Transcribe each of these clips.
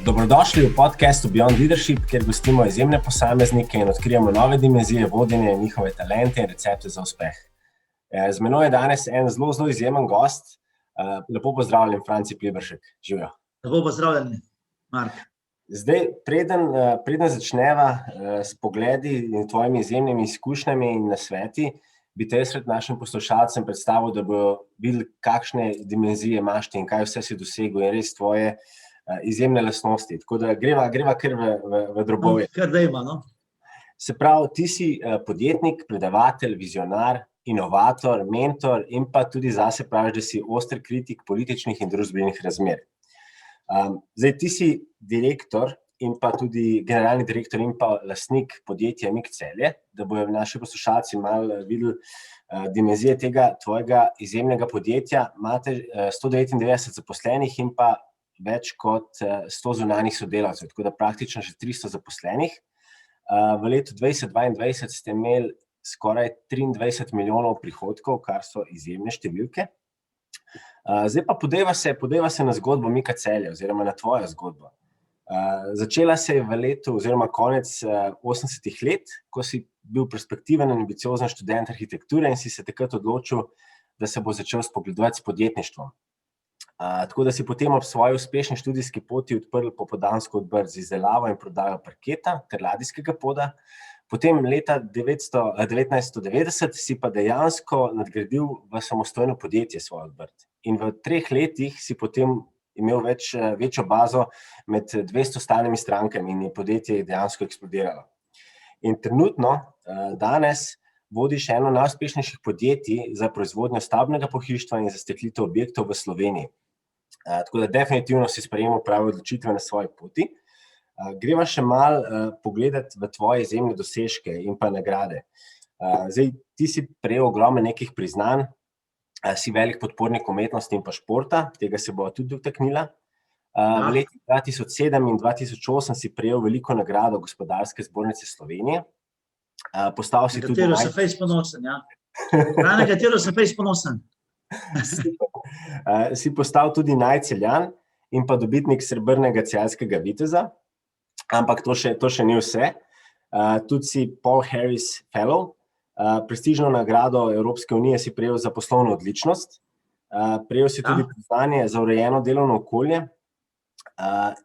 Dobrodošli v podcastu Beyond Leadership, kjer gostimo izjemne posameznike in odkrijemo nove dimenzije vodenja, njihove talente in recepte za uspeh. Z menoj je danes en zelo izjemen gost. Lepo pozdravljen, Franci Pliberšek. Živijo. Lepo pozdravljen, Mark. Zdaj, preden začneva s pogledi in tvojimi izjemnimi izkušnjami in nasveti, bi te jaz rad našim poslušalcem predstavil, da bodo videli, kakšne dimenzije imaš ti in kaj vse si dosegel in res tvoje izjemne lastnosti. Tako da greva kar v drobovje. Kar da ima, no? Se pravi, ti si podjetnik, predavatelj, vizionar, inovator, mentor in pa tudi zase praviš, da si oster kritik političnih in družbenih razmer. Zdaj, ti si direktor in pa tudi generalni direktor in pa lastnik podjetja MIG Celje, da bojo naši poslušalci malo videli dimenzije tega tvojega izjemnega podjetja. Imate 199 zaposlenih in pa več kot 100 zunanjih sodelavcev, tako da praktično že 300 zaposlenih. V letu 2022 ste imeli skoraj 23 milijonov prihodkov, kar so izjemne številke. Zdaj pa podeva se na zgodbo MIG Celje oziroma na tvojo zgodbo. Začela se je v letu oziroma konec 80-ih let, ko si bil perspektiven in ambiciozen študent arhitekture in si se takrat odločil, da se bo začel spogledovati s podjetništvom. Tako da si potem ob svoji uspešni študijski poti odprl popoldansko obrt z izdelavo in prodajo parketa ter ladijskega poda. Potem leta 1990 si pa dejansko nadgradil v samostojno podjetje svoj obrt. In v 3 letih si potem imel večjo bazo med 200 stalnimi strankami in je podjetje dejansko eksplodiralo. In trenutno, danes, vodiš eno najuspešnejših podjetij za proizvodnjo stavbnega pohištva in za steklitev objektov v Sloveniji. Tako da definitivno si sprejemal prave odločitve na svoji poti. Greva še malo pogledati v tvoje izjemne dosežke in pa nagrade. Zdaj, ti si prejel ogromno nekih priznanj, si velik podpornik umetnosti in pa športa, tega se bova tudi dotaknila. V letih 2007 in 2008 si prejel veliko nagrado Gospodarske zbornice Slovenije. Postal si tudi... Na katero sem fejst ponosen, ja. Na katero sem fejst ponosen. Si postal tudi Naj-Celjan in pa dobitnik srebrnega celjskega viteza, ampak to še ni vse. Tudi si Paul Harris Fellow, prestižno nagrado Evropske unije si prejel za poslovno odličnost, prejel si tudi priznanje za urejeno delovno okolje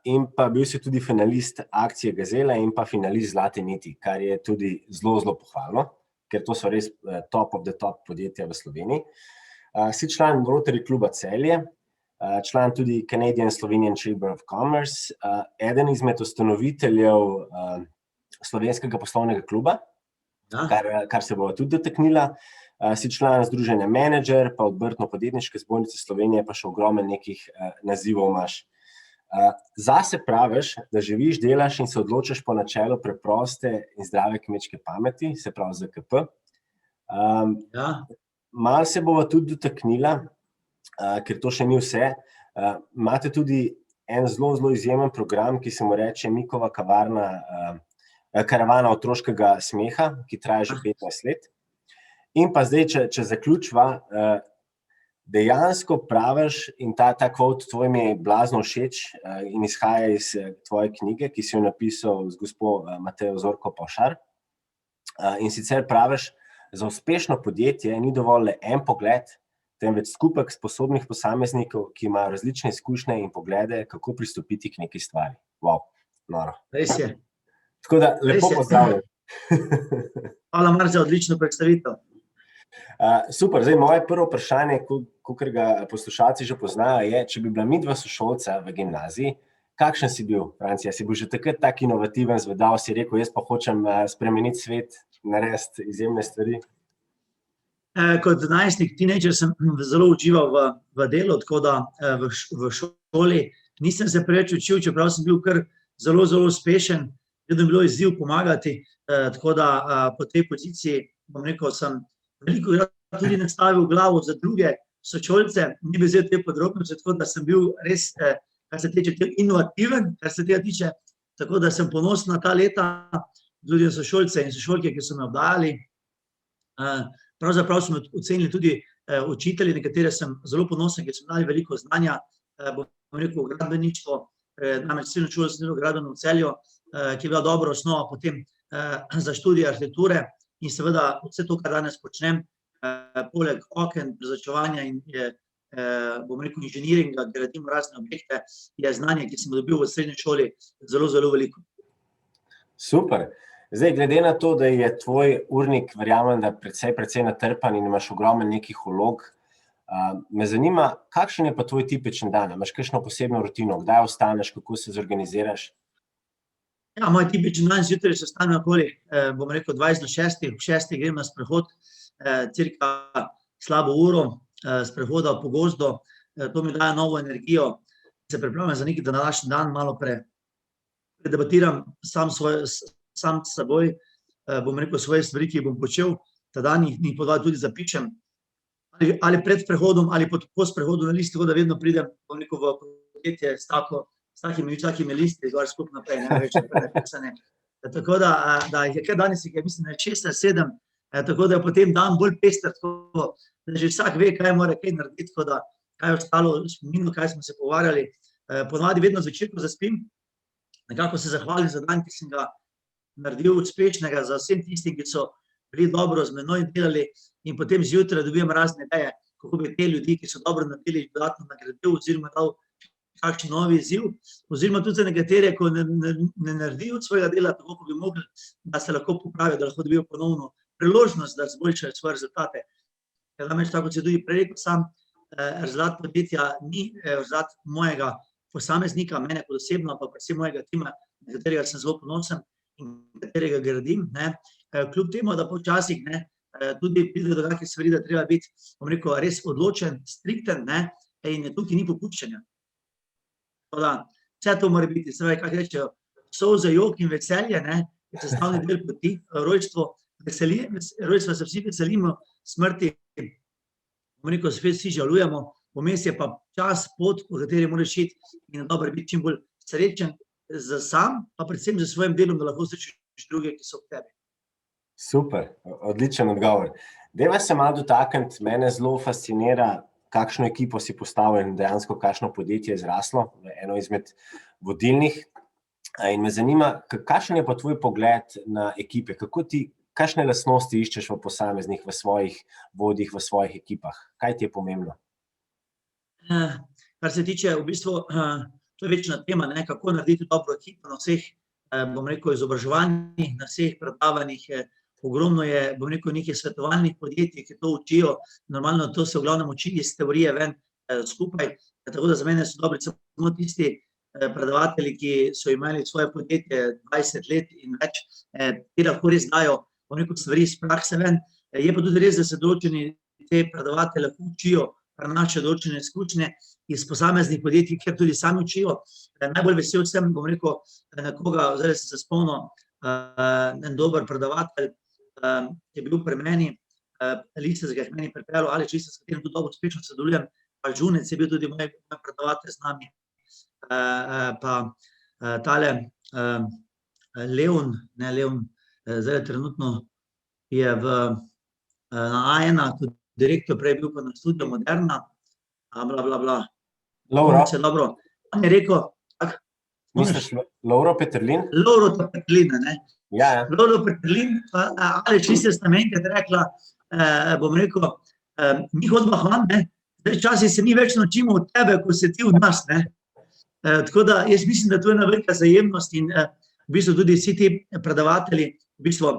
in pa bil si tudi finalist akcije Gazela in pa finalist Zlate niti, kar je tudi zelo pohvalno, ker to so res top of the top podjetja v Sloveniji. Si član Rotary kluba Celje, član tudi Canadian Slovenian Chamber of Commerce, eden izmed ustanoviteljev slovenskega poslovnega kluba, kar se bova tudi dotaknila. Si član združenja Manager, pa Obrtno-podjetniške zbornice Slovenije, pa še ogromno nekih nazivov imaš. Zase praviš, da živiš, delaš in se odločaš po načelu preproste in zdrave kmečke pameti, se pravi ZKP. Malo se bova tudi dotaknila, ker to še ni vse. Imate tudi en zelo izjemen program, ki se mu reče Mikova karavana otroškega smeha, ki traja že 15 let. In pa zdaj, če zaključiva, dejansko praviš, in ta quote tvoj mi je blazno všeč in izhaja iz tvoje knjige, ki si jo napisal z gospo Matejo Zorko Pavšar. In sicer praviš, za uspešno podjetje ni dovolj le en pogled, temveč skupek sposobnih posameznikov, ki imajo različne izkušnje in poglede, kako pristopiti k neki stvari. Wow, noro. Res je. Tako da, lepo pozdravljam. Hvala, Mark, za odlično predstavitev. Super, zdaj moje prvo vprašanje, kakor ga poslušalci že poznajo, je, če bi bila midva sošolca v gimnaziji, kakšen si bil, Francija? Si bil že takrat tak inovativen, zvedav, si rekel, jaz pa hočem spremeniti svet, narediti izjemne stvari? Kot najstnik, teenager sem zelo užival v delu, tako da v šoli nisem se preveč učil, čeprav sem bil kar zelo uspešen, vedno bilo izziv pomagati, tako da po tej poziciji, bom rekel, sem veliko tudi nastavil glavo za druge sošolce, ni bi vzel te podrobnosti, tako da sem bil res, kar se tiče inovativen, kar se tega tiče, tako da sem ponosen na ta leta, tudi sošolce in sošolke, ki so me obdajali. Pravzaprav so me ocenili tudi učitelji, nekatere sem zelo ponosen, ker so dali veliko znanja, bom rekel, gradbeništvo, namreč srednjo šolo sem delal v Gradbeno v Celju, ki je bila dobra osnova potem za študij arhitekture in seveda vse to, kar danes počnem, poleg oken, prezračevanja in bom rekel inženiringa, gradimo razne objekte, je znanje, ki sem dobil v srednji šoli, zelo, zelo veliko. Super. Zdaj, glede na to, da je tvoj urnik, verjamem, da precej natrpan in imaš ogromno nekih vlog, me zanima, kakšen je pa tvoj tipičen dan? Imaš kakšno posebno rutino? Kdaj vstaneš, kako se zorganiziraš? Ja, moj tipičen dan zjutraj se vstane okoli, bom rekel 20:06, ob 6. grem na sprehod, cirka slabo uro sprehoda po gozdu, to mi daje novo energijo, se pripravljam za neki današnji dan, malo predebatiram sam s seboj, bom rekel svoje stvari, ki bom počel, ta dan jih podal tudi zapišem, ali pred sprehodom, ali po sprehodu na listi, tako da vedno pridem, bom rekel, v podjetje s takimi listi, gor skupaj naprej, ne več napisane. Tako da jih je kar danes, mislim, da je 6 ali 7, tako da je potem dan bolj pester, tako da že vsak ve, kaj mora kaj narediti, tako da kaj je ostalo spominu, kaj smo se pogovarjali. Ponavadi vedno zvečer, ko zaspim, nekako se zahvalim za dan, ki sem ga naredil uspešnega, za vsem tistim, ki so bili dobro z menoj delali in potem zjutraj dobivam razne ideje, kako bi te ljudi, ki so dobro naredili, dodatno nagradil oziroma dal kakšen novi izziv, oziroma tudi za nekatere, ko ne naredijo svojega dela, tako kot bi mogli, da se lahko popravijo, da lahko dobijo ponovno priložnost, da izboljšajo svoje rezultate. Ker namreč tako, kot se tudi prej rekel sam, rezultat podjetja ni rezultat mojega posameznika, mene kot osebno, pa predvsem mojega tima, na katerega sem zelo ponosen in katerega gradim, kljub temu, da počasih tudi pride do takih stvari, da treba biti, bom rekel, res odločen, strikten, in tukaj ni popuščanja. Vse to mora biti, se pravi, kako rečejo, solze, jok in veselje, je sestavni del poti, rojstva se vsi veselimo, smrti, bom rekel, spet vsi žalujemo, vmes je pa čas, pot, po kateri moraš iti in dobro biti čim bolj srečen za sam, pa predvsem za svojim delom, da lahko srečeš druge, ki so v tebi. Super, odličen odgovor. Dajva se malo dotakniti, mene zelo fascinira, kakšno ekipo si postavil in dejansko kakšno podjetje je zraslo, eno izmed vodilnih. In me zanima, kakšen je pa tvoj pogled na ekipe, kakšne lastnosti iščeš v posameznih, v svojih vodjih, v svojih ekipah? Kaj ti je pomembno? Kar se tiče, v bistvu, to je večna tema, kako narediti dobro ekipo na vseh, bom rekel, izobraževanjih, na vseh predavanjih, ogromno je, bom rekel, nekih svetovalnih podjetij, ki to učijo, normalno to se v glavnem uči iz teorije ven skupaj, tako da za mene so dobri samo tisti predavatelji, ki so imeli svoje podjetje 20 let in več, ki lahko res dajo, bom rekel, stvari iz prakse ven. Je pa tudi res, da se določeni te predavatelji lahko učijo, prenašajo določene izkušnje iz posameznih podjetij, kjer tudi sami učijo. Najbolj vesel sem, bom rekel, nekoga, zdaj sem se spomnil, en dober predavatelj, je bil pri meni, Lisec ga je meni pripeljal, Aleš Lisec, s katerim tudi dobro uspešno sodelujem, pa Žunec je bil tudi moj predavatelj z nami, pa tale Leon, zdaj trenutno je na A1 kot direktor, prej bil pa na Studio Moderna, blablabla. Lovro? On je rekel, misliš Lovro Peterlin? Lovro Peterlin, ne? Ja. Lovro Peterlin, Aleš Lisec nam enkrat rekla, bom rekel, mi hodimo van, zdaj časih se mi več naučimo od tebe, kot se ti od nas, tako da jaz mislim, da to je ena velika vzajemnost in v bistvu tudi vsi ti predavatelji v bistvu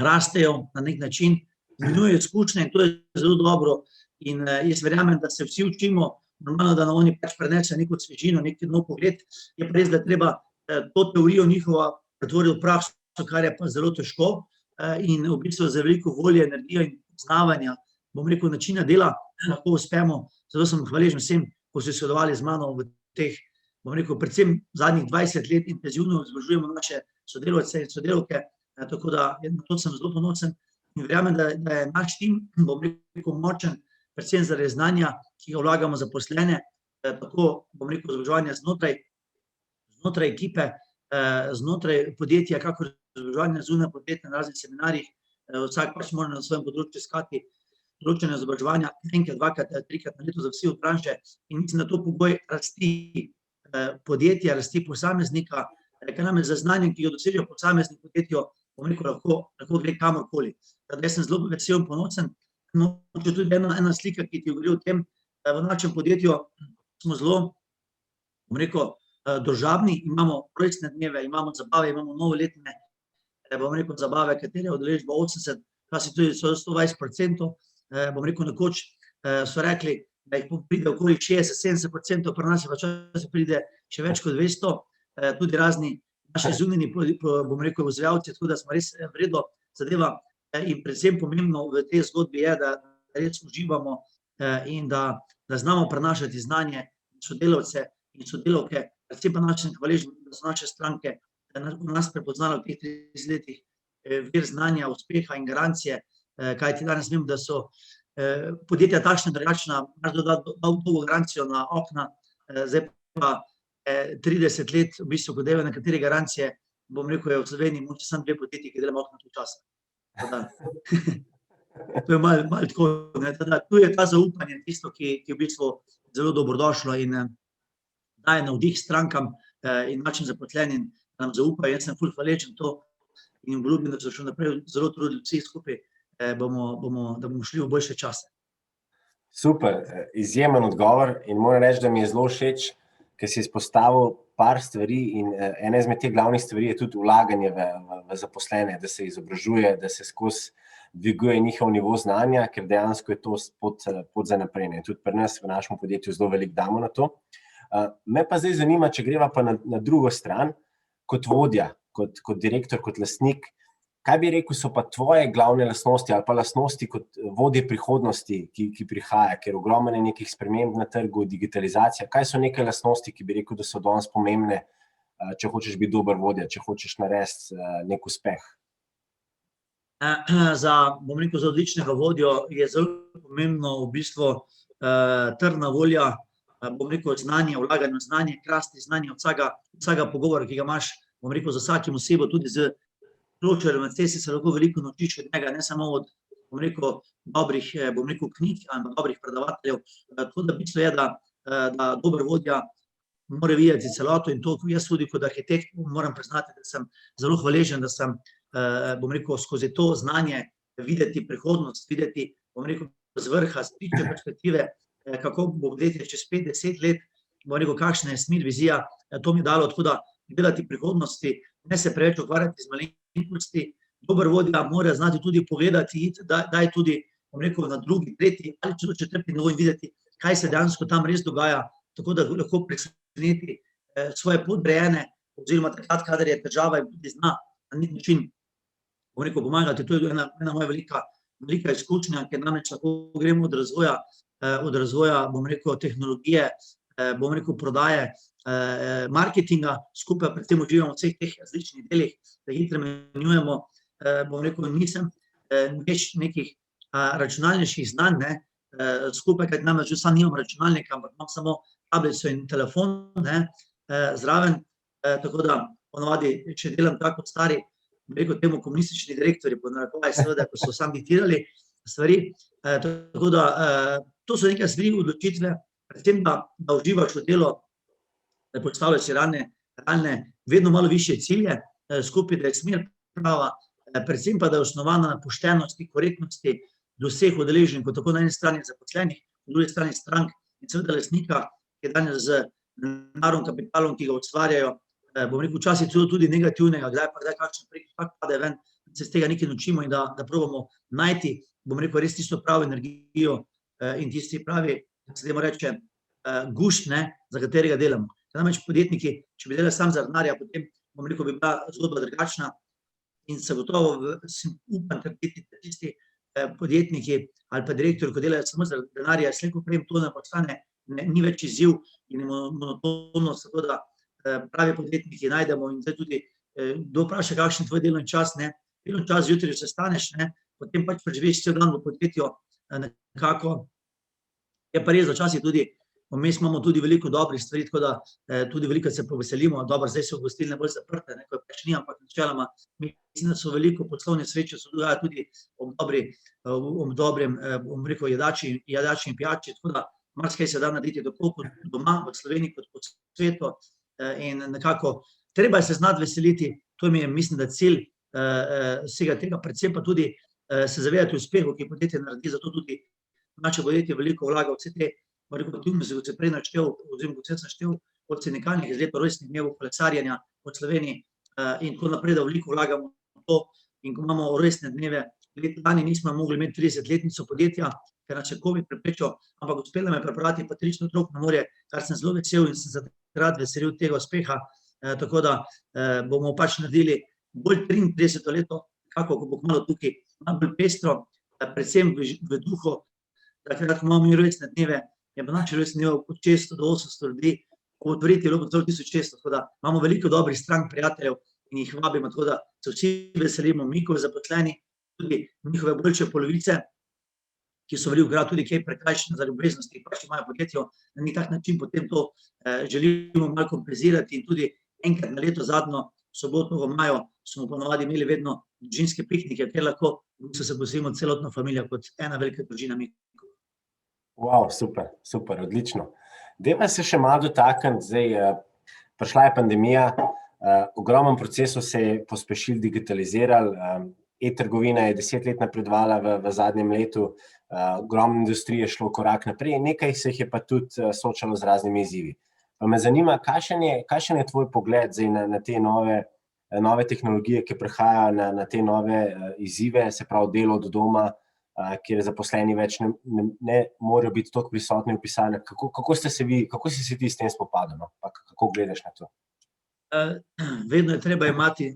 rastejo na nek način, minujejo izkušnje in to je zelo dobro in jaz verjamem, da se vsi učimo, normalno, da nam oni pač prenesejo neko svežino, neki nov pogled, je pa res, da treba to teorijo njihovo pretvoriti v prakso, kar je pa zelo težko in v bistvu za veliko volje, energijo in poznavanja, bom rekel, načina dela lahko uspemo, zato sem hvaležen vsem, ko so sodelovali z mano v teh, bom rekel, predvsem zadnjih 20 let intenzivno izobražujemo naše sodelavce in sodelavke, tako da na to sem zelo ponosen in verjamem, da je naš tim, bom rekel, močen, predvsem zaradi znanja, ki ga vlagamo zaposlene, tako, bom rekel, izobraževanja znotraj ekipe, znotraj podjetja, kakor izobraževanja zunaj podjetja na raznih seminarjih, vsak pač mora na svojem področju iskati določene izobraževanja, enkrat, dvakrat, trikrat na leto za vsi od branže in mislim, da to pogoj rasti podjetja, rasti posameznika, ker namreč za znanje, ki ga dosežejo posameznik podjetjo, bom rekel, lahko gre kamorkoli. Jaz sem zelo vesel in ponosen. Mogoče tudi ena slika, ki ti govori o tem, v našem podjetju smo zelo, bom rekel, družabni, imamo rojstne dneve, imamo zabave, imamo novoletne, bom rekel, zabave, katere udeležba 80, včasih tudi 120%, bom rekel, nekoč so rekli, da jih pride okoli 60-70%, pri nas je pa včasih pride še več kot 200, tudi razni naši zunanji, bom rekel, ozirjavci, tako da smo res vredno zadeva in predvsem pomembno v tej zgodbi je, da res uživamo in da znamo prenašati znanje sodelavce in sodelavke, predvsem pa našim hvaležnim, da so naše stranke nas prepoznali v teh 30 letih vir znanja, uspeha in garancije, kajti danes vem, da so podjetja takšna drugačna, naš dolgo garancijo na okna, zdaj pa 30 let, v bistvu, ko delajo nekatere garancije, bom rekel, je v Sloveniji mogoče samo 2 podjetji, ki delamo okna tudi časa. To je malo tako, tu je ta zaupanje tisto, ki je v bistvu zelo dobrodošlo in daje navdih strankam in našim zaposlenim, da nam zaupajo. Jaz sem ful hvaležen to in obljubim, da se še naprej zelo trudili vsi skupaj, da bomo šli v boljše čase. Super, izjemen odgovor in moram reči, da mi je zelo všeč, ker si izpostavil par stvari in ena izmed teh glavnih stvari je tudi vlaganje v zaposlene, da se izobražuje, da se skozi dviguje njihov nivo znanja, ker dejansko je to pot za naprej. Tudi pri nas v našem podjetju zelo veliko damo na to. Me pa zdaj zanima, če greva pa na drugo stran, kot vodja, kot direktor, kot lastnik, kaj bi rekel, so pa tvoje glavne lastnosti ali pa lastnosti kot vodje prihodnosti, ki prihaja, ker ogromno je nekih sprememb na trgu, digitalizacija. Kaj so neke lastnosti, ki bi rekel, da so danes pomembne, če hočeš biti dober vodja, če hočeš narediti nek uspeh? Bom rekel, za odličnega vodjo je zelo pomembno v bistvu trdna volja, bom rekel, znanje, vlaganje v znanje, krasti znanje od vsega pogovora, ki ga imaš, bom rekel, za vsakim osebo, tudi z Kločarjem, na cesti se lahko veliko naučiš od njega, ne samo od, bom rekel, dobrih, bom rekel, knjig ali dobrih predavateljev. Tako da bistvo je, da dober vodja mora videti celoto in to jaz tudi kot arhitekt moram priznati, da sem zelo hvaležen, da sem, bom rekel, skozi to znanje videti prihodnost, videti, bom rekel, z vrha, z priče perspektive, kako bo podjetje čez 5-10 let, bom rekel, kakšna je smer, vizija, to mi je dalo, tako da gledati prihodnosti, ne se preveč ukvarjati z malenkosti. Dober vodja mora znati tudi povedati, da je tudi, bom rekel, na drugi, tretji ali celo četrti nivo in videti, kaj se dejansko tam res dogaja, tako da lahko preseneti svoje podrejene, oziroma takrat, kadar je težava in tudi zna na nek način, bom rekel, pomagati. To je ena moja velika izkušnja, ker namreč lahko gremo od razvoja, bom rekel, tehnologije, bom rekel, prodaje, marketinga, skupaj pri tem uživamo vseh teh različnih delih, da hitro menjujemo, bom rekel, nisem več nekih računalniških znanj, skupaj, kaj namreč sam nimam računalnika, ampak imam samo tablico in telefon zraven, tako da ponovadi, če delam tako kot stari, bom rekel, temu komunistični direktorji, seveda, ko so sam diktirali stvari, tako da to so neke stvari, odločitve, predvsem, da uživaš v delo, da postavljaš si realne, vedno malo višje cilje, skupaj, da je smer prava, predvsem pa, da je osnovana na poštenosti, korektnosti do vseh udeleženkov, tako na eni strani zaposlenih, na drugi strani strank in seveda lastnika, ki je danes z denarnim kapitalom, ki ga ustvarjajo, bom rekel, včasih tudi negativnega, kdaj kakšen prek pade ven, da se iz tega nekaj naučimo in da probamo najti, bom rekel, res tisto pravo energijo in tisti pravi, da se temu reče, gušt, za katerega delamo. Namreč podjetniki, če bi delali sam za denarja, potem, bom rekel, bi bila zgodba drugačna in se gotovo upam trditi, da tisti podjetniki ali pa direktorji, ko delajo samo za denarja, slej ko prej to ne postane, ni več izziv in monotonost, tako da pravi podjetniki najdemo in zdaj tudi, kdo vpraša, kakšen tvoj delovni čas, delovni čas zjutraj se staneš, potem pač preživiš cel dan v podjetju, nekako je pa res, včasih tudi vmes imamo tudi veliko dobrih stvari, tako da tudi veliko se poveselimo, dobro, zdaj so gostilne bolj zaprte, ko je pač ni, ampak načeloma mislim, da so veliko poslovne sreče, so tudi ob dobrem, bom rekel, jedači in pijači, tako da marsikaj se da narediti tako kot doma, v Sloveniji, kot po svetu, in nekako treba se znati veseliti, to mi je, mislim, da cilj vsega tega, predvsem pa tudi se zavedati uspehu, ki podjetje naredi, zato tudi naše podjetje veliko vlaga vse te, aktivnosti, kot se prej naštel, oziroma kot sem naštel, od sindikalnih izletov, rojstnih dnevov, kolesarjenja po Sloveniji in tako naprej, da veliko vlagamo v to. In ko imamo rojstne dneve, lani nismo mogli imeti 30-letnico podjetja, ker nas je COVID preprečil, ampak uspelo me prepraviti pa 300 otrok na morje, kar sem zelo vesel in sem se takrat veselil tega uspeha, tako da bomo pač naredili bolj 33. leto, kako bo kmalu tukaj najbolj pestro, predvsem v duhu, takrat, ko imamo mi rojstne dneve, je pa naše rojstne dneve od 600 do 800 ljudi, po otvoriti je bilo celo 1600, tako da imamo veliko dobrih strank prijateljev in jih vabimo, tako da se vsi veselimo, mi kot zaposleni, tudi njihove boljše polovice, ki so velikokrat tudi kaj prekrajšane zaradi obveznosti, pač imajo podjetje, na nek tak način potem to želimo malo kompenzirati in tudi enkrat na leto zadnjo soboto v maju smo ponavadi imeli vedno družinske piknike, kjer lahko se posvetimo celotno familijo kot ena velika družina mi. Wow, super, super, odlično. Dajva se še malo dotakniti, zdaj prišla je pandemija, ogromno procesov se je pospešil, digitaliziral, e-trgovina je 10 let napredovala v zadnjem letu, ogromno industrije je šlo korak naprej, nekaj se jih je pa tudi soočalo z raznimi izzivi. Pa me zanima, kakšen je tvoj pogled zdaj na te nove tehnologije, ki prihajajo na te nove izzive, se pravi delo od doma, kjer zaposleni več ne morajo biti toliko prisotni v pisarnah. Kako si se ti s tem spopadal, no? Pa kako gledaš na to? Vedno je treba imati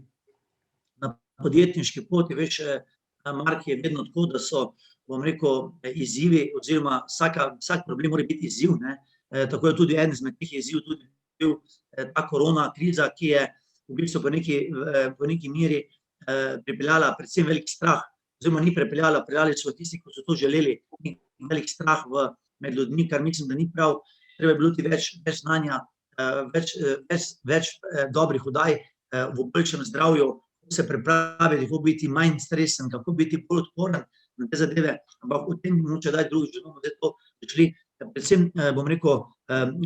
na podjetniški poti, veš, Mark, je vedno tako, da so, bom rekel, izzivi oziroma vsak problem mora biti izziv, ne. Tako je tudi eden izmed teh izzivov tudi bil ta korona kriza, ki je v bistvu po neki meri pripeljala predvsem velik strah, oziroma ni pripeljali so tisti, ki so to želeli, velik strah med ljudmi, kar mislim, da ni prav, treba je bilo tudi več znanja, več dobrih oddaj v boljšem zdravju, kako se pripraviti, kako biti manj stresen, kako biti bolj odporen na te zadeve, ampak o tem mogoče daj drugič, da bomo zdaj to začeli. Predvsem, bom rekel,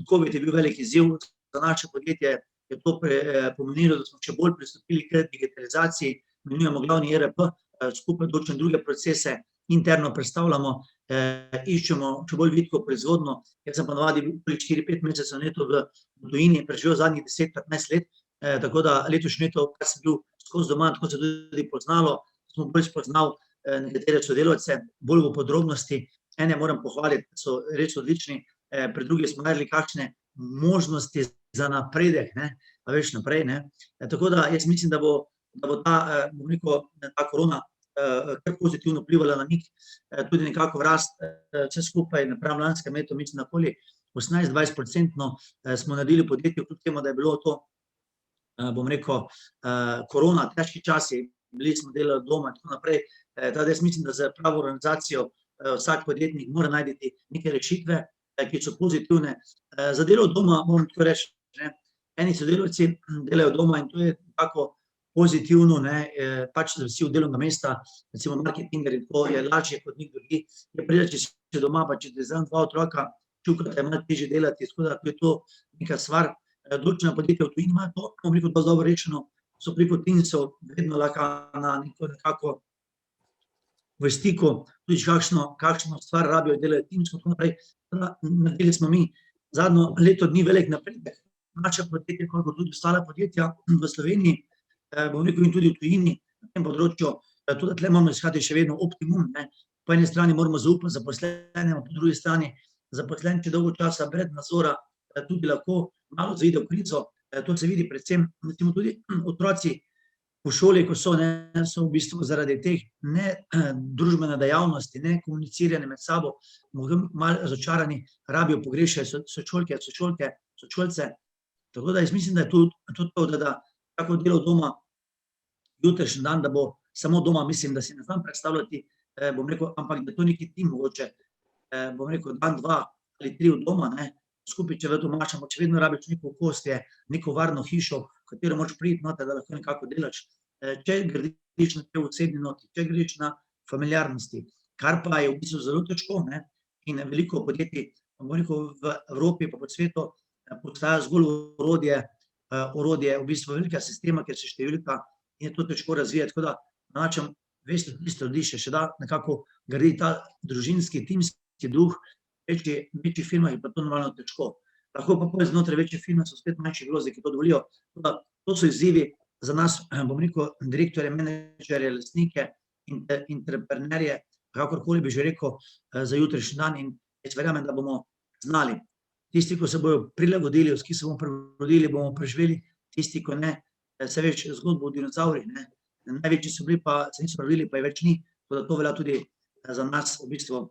COVID je bil velik izziv za naše podjetje, je to pomenilo, da smo še bolj pristopili k digitalizaciji, menujemo glavni ERP, skupaj določene druge procese, interno predstavljamo, iščemo še bolj vitko proizvodnjo. Jaz sem ponavadi bil 4-5 mesecev neto v tujini, preživel zadnjih 10-15 let, tako da letošnje leto, kar sem bil skozi doma, tako se tudi poznalo, smo bolj spoznal nekatere sodelavce, bolj v podrobnosti, ene moram pohvaliti, so res odlični, pri drugih smo naredili kakšne možnosti za napredek, ne, a veš naprej, ne. Tako da jaz mislim, da bo ta, bom rekel, ta korona kar pozitivno vplivala na njih, tudi nekako v rast vse skupaj, napram lanskem letu, mislim, da okoli 18-20% smo naredili podjetje, kljub temu, da je bilo to, bom rekel, korona, težki časi, bili smo delali od doma in tako naprej, tako da jaz mislim, da za pravo organizacijo vsak podjetnik mora najti neke rešitve, ki so pozitivne. Za delo od doma, moram tako reči, ne, eni sodelavci delajo doma in to je tako pozitivno, ne, pač vsi od delovnega mesta, recimo marketingerji, to je lažje kot nekdo drugi, je pride, če si doma, pa če ti zdaj 2 otroka, čukate, je malo težje delati, tako da je to neka stvar. Določena podjetja v tujini imajo to, bom rekel, dosti dobro rešeno, so preko Teamsov vedno lahko nekako v stiku, tudi kakšno stvar rabijo, delajo Teams, tako naprej. Naredili smo mi zadnjo leto dni velik napredek, naše podjetje, kot tudi ostala podjetja v Sloveniji, bom rekel, in tudi v tujini, na tem področju, tudi tle moramo iskati še vedno optimum, ne. Po eni strani moramo zaupati zaposlenim, po drugi strani zaposleni, če dolgo časa brez nadzora, tudi lahko malo zaide v krizo, to se vidi predvsem, recimo tudi otroci v šoli, ko so v bistvu zaradi teh družbene dejavnosti, komuniciranja med sabo, malo razočarani, rabijo, pogrešajo sošolce, tako da jaz mislim, da je tudi to, da tako delo doma, jutrišnji dan, da bo samo doma, mislim, da si ne znam predstavljati, bom rekel, ampak da to neki tim mogoče, bom rekel, dan, 2 ali 3 od doma, ne, skupaj, če domač, ampak če vedno rabiš neko okostje, neko varno hišo, v katero moraš priti noter, da lahko nekako delaš, če gradiš na tej osebni noti, če gradiš na familiarnosti, kar pa je v bistvu zelo težko, ne, in veliko podjetij bom rekel, v Evropi pa po svetu postaja zgolj orodje v bistvu velikega sistema, ker se številka in je to težko razvijati, tako da na način 200-300 ljudi še da nekako gradi ta družinski, timski duh, večji firmah je pa to normalno težko. Lahko pa znotraj večje firme so spet manjši grozi, ki to dovolijo. To so izzivi za nas, bom rekel, direktorje, menedžerje, lastnike, entreprenerje, kakorkoli bi že rekel, za jutrišnji dan in jaz verjamem, da bomo znali. Tisti, ko se bojo prilagodili, ki se bomo prilagodili, bomo preživeli, tisti, ko ne, se več zgodbo o dinozaurih, ne. Največji so bili, pa se niso prilagodili, pa je več ni, tako da to velja tudi za nas, v bistvu,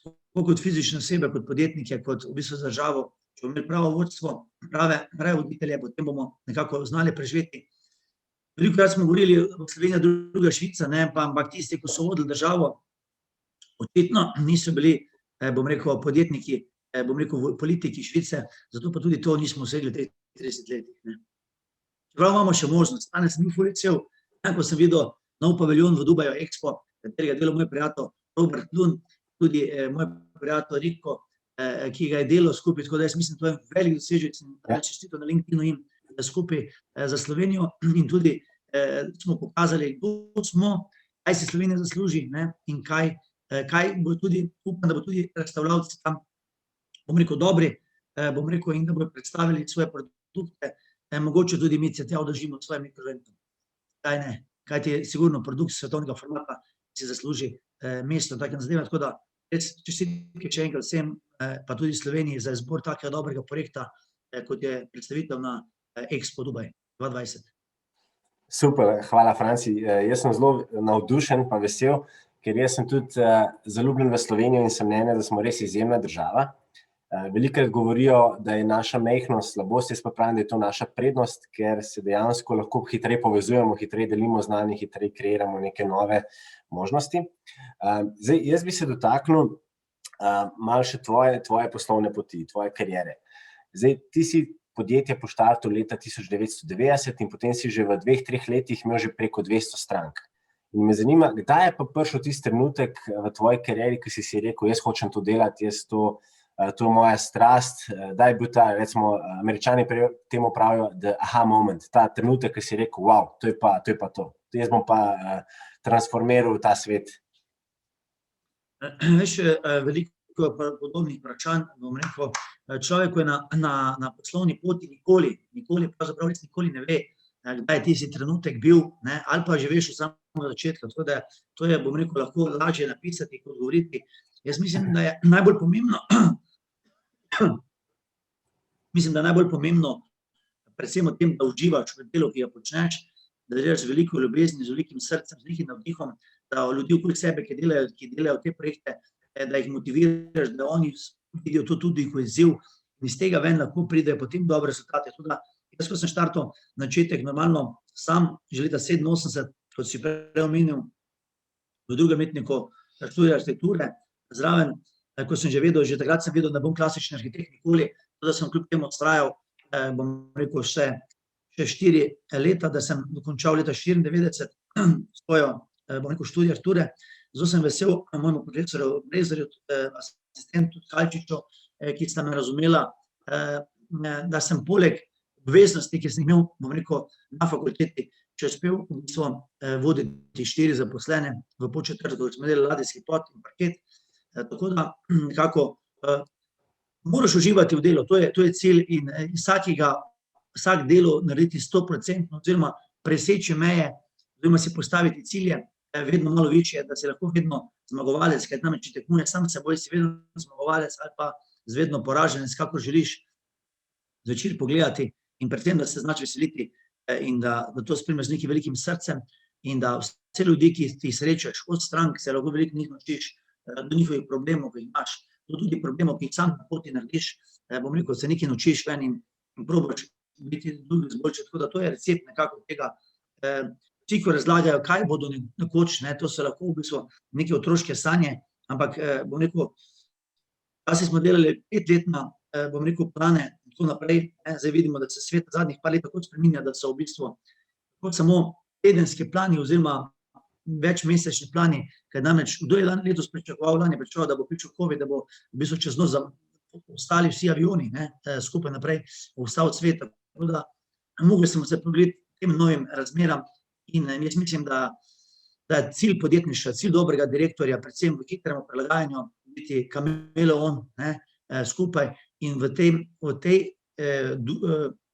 tako kot fizične osebe, kot podjetnike, kot v bistvu za državo. Če bomo imeli pravo vodstvo, prave voditelje, potem bomo nekako znali preživeti. Velikokrat smo govorili o Sloveniji, druga Švica, ne, ampak tisti, ko so vodili državo, očitno niso bili, bom rekel, podjetniki, bom rekel, politiki Švice, zato pa tudi to nismo dosegli v 30 letih, ne. Čeprav imamo še možnost, danes sem bil ful vesel, ko sem videl nov paviljon v Dubaju Expo, katerega delal moj prijatelj Robert Lund, tudi moj prijatelj Riko, ki ga je delal skupaj, tako da jaz mislim, to je velik dosežek, sem čestitev na LinkedInu in skupaj za Slovenijo in tudi smo pokazali, kdo smo, kaj si Slovenija zasluži, ne, in kaj bo tudi, upam, da bo tudi predstavljavci tam, bom rekel, dobri, bom rekel, in da bodo predstavili svoje produkte, mogoče tudi mi se tja održimo s svojim mikroventom. Kaj ne, kajti sigurno produkt svetovnega formata si zasluži mesto, takem zadeva, tako da čestitke še enkrat vsem, pa tudi Sloveniji za izbor takega dobrega projekta, kot je predstavitev na Expo Dubaj 2020. Super, hvala Franci. Jaz sem zelo navdušen pa vesel, ker jaz sem tudi zaljubljen v Slovenijo in sem mnenja, da smo res izjemna država. Velikokrat govorijo, da je naša majhnost slabost, jaz pa pravim, da je to naša prednost, ker se dejansko lahko hitreje povezujemo, hitreje delimo znanje, hitreje kreiramo neke nove možnosti. Zdaj, jaz bi se dotaknil malo še tvoje poslovne poti, tvoje kariere. Zdaj, ti si podjetje poštartal leta 1990 in potem si že v 2-3 letih imel že preko 200 strank. In me zanima, kdaj je pa prišel tisti trenutek v tvoji karieri, ki si rekel, jaz hočem to delati, to je moja strast, da je bil ta, recimo, Američani temu pravijo the aha moment, ta trenutek, ki si rekel, wow, to je pa to. Jaz bom pa transformiral ta svet. Veš, veliko podobnih vprašanj, bom rekel, človek, ko je na poslovni poti nikoli, pravzaprav res nikoli ne ve, kdaj je tisti trenutek bil, ne, ali pa že veš v samem začetku, tako da to je, bom rekel, lahko lažje napisati, kot govoriti. Jaz mislim, da je najbolj pomembno, predvsem o tem, da uživaš v delu, ki ga počneš, da delaš z veliko ljubezni, z velikim srcem, z velikim navdihom, da ljudi okoli sebe, ki delajo te projekte, da jih motiviraš, da oni vidijo to tudi kot izziv in iz tega ven lahko pridejo potem dobre rezultate. Tudi jaz, ko sem štartal načetek, normalno sam, že leta 87, kot si prej omenil, v drugem letniku študija arhitekture, zraven, ko sem že vedel, že takrat sem vedel, da bom klasični arhitekt nikoli, da sem kljub temu vztrajal, bom rekel, še 4 leta, da sem dokončal leta 94 svojo, bom rekel, študijo arhitekture. Zelo sem vesel mojemu profesorju Brezarju, asistentu Kalčiču, ki sta me razumela, da sem poleg obveznosti, ki sem imel, bom rekel, na fakulteti, če uspel v bistvu voditi 4 zaposlene v Podčetrtku, smo delali ladijski pod in parket, tako da nekako moraš uživati v delu, to je cilj in vsak delo narediti 100%, oziroma preseči meje, oziroma si postaviti cilje vedno malo večje, da si lahko vedno zmagovalec, kaj namreč če tekmuješ sam s seboj, si vedno zmagovalec ali pa vedno poraženec, kakor želiš zvečer pogledati in predvsem, da se znaš veseliti in da to spremljaš z nekim velikim srcem in da vse ljudi, ki ti srečaš od strank, se lahko veliko njih naučiš do njihovih problemov, ki jih imaš, do tudi problemov, ki jih sam na poti narediš, bom rekel, se nekaj naučiš ven in probaš biti drugi izboljšati, tako da to je recept nekako tega. Vsi, ko razlagajo, kaj bodo nekoč, to so lahko v bistvu neke otroške sanje, ampak bom rekel, včasih smo delali 5-letna, bom rekel, plane in tako naprej, zdaj vidimo, da se svet zadnjih par let tako spreminja, da so v bistvu kot samo tedenski plani oziroma večmesečni plani, ker namreč kdo je letos pričakoval, lani pričakoval, da bo prišel COVID, da bo v bistvu čez noč ostali vsi avioni, skupaj naprej ostal svet, tako da mogli smo se pogledati tem novim razmeram in jaz mislim, da je cilj podjetništva, cilj dobrega direktorja, predvsem v hitrem prilagajanju, biti kameleon skupaj in v tej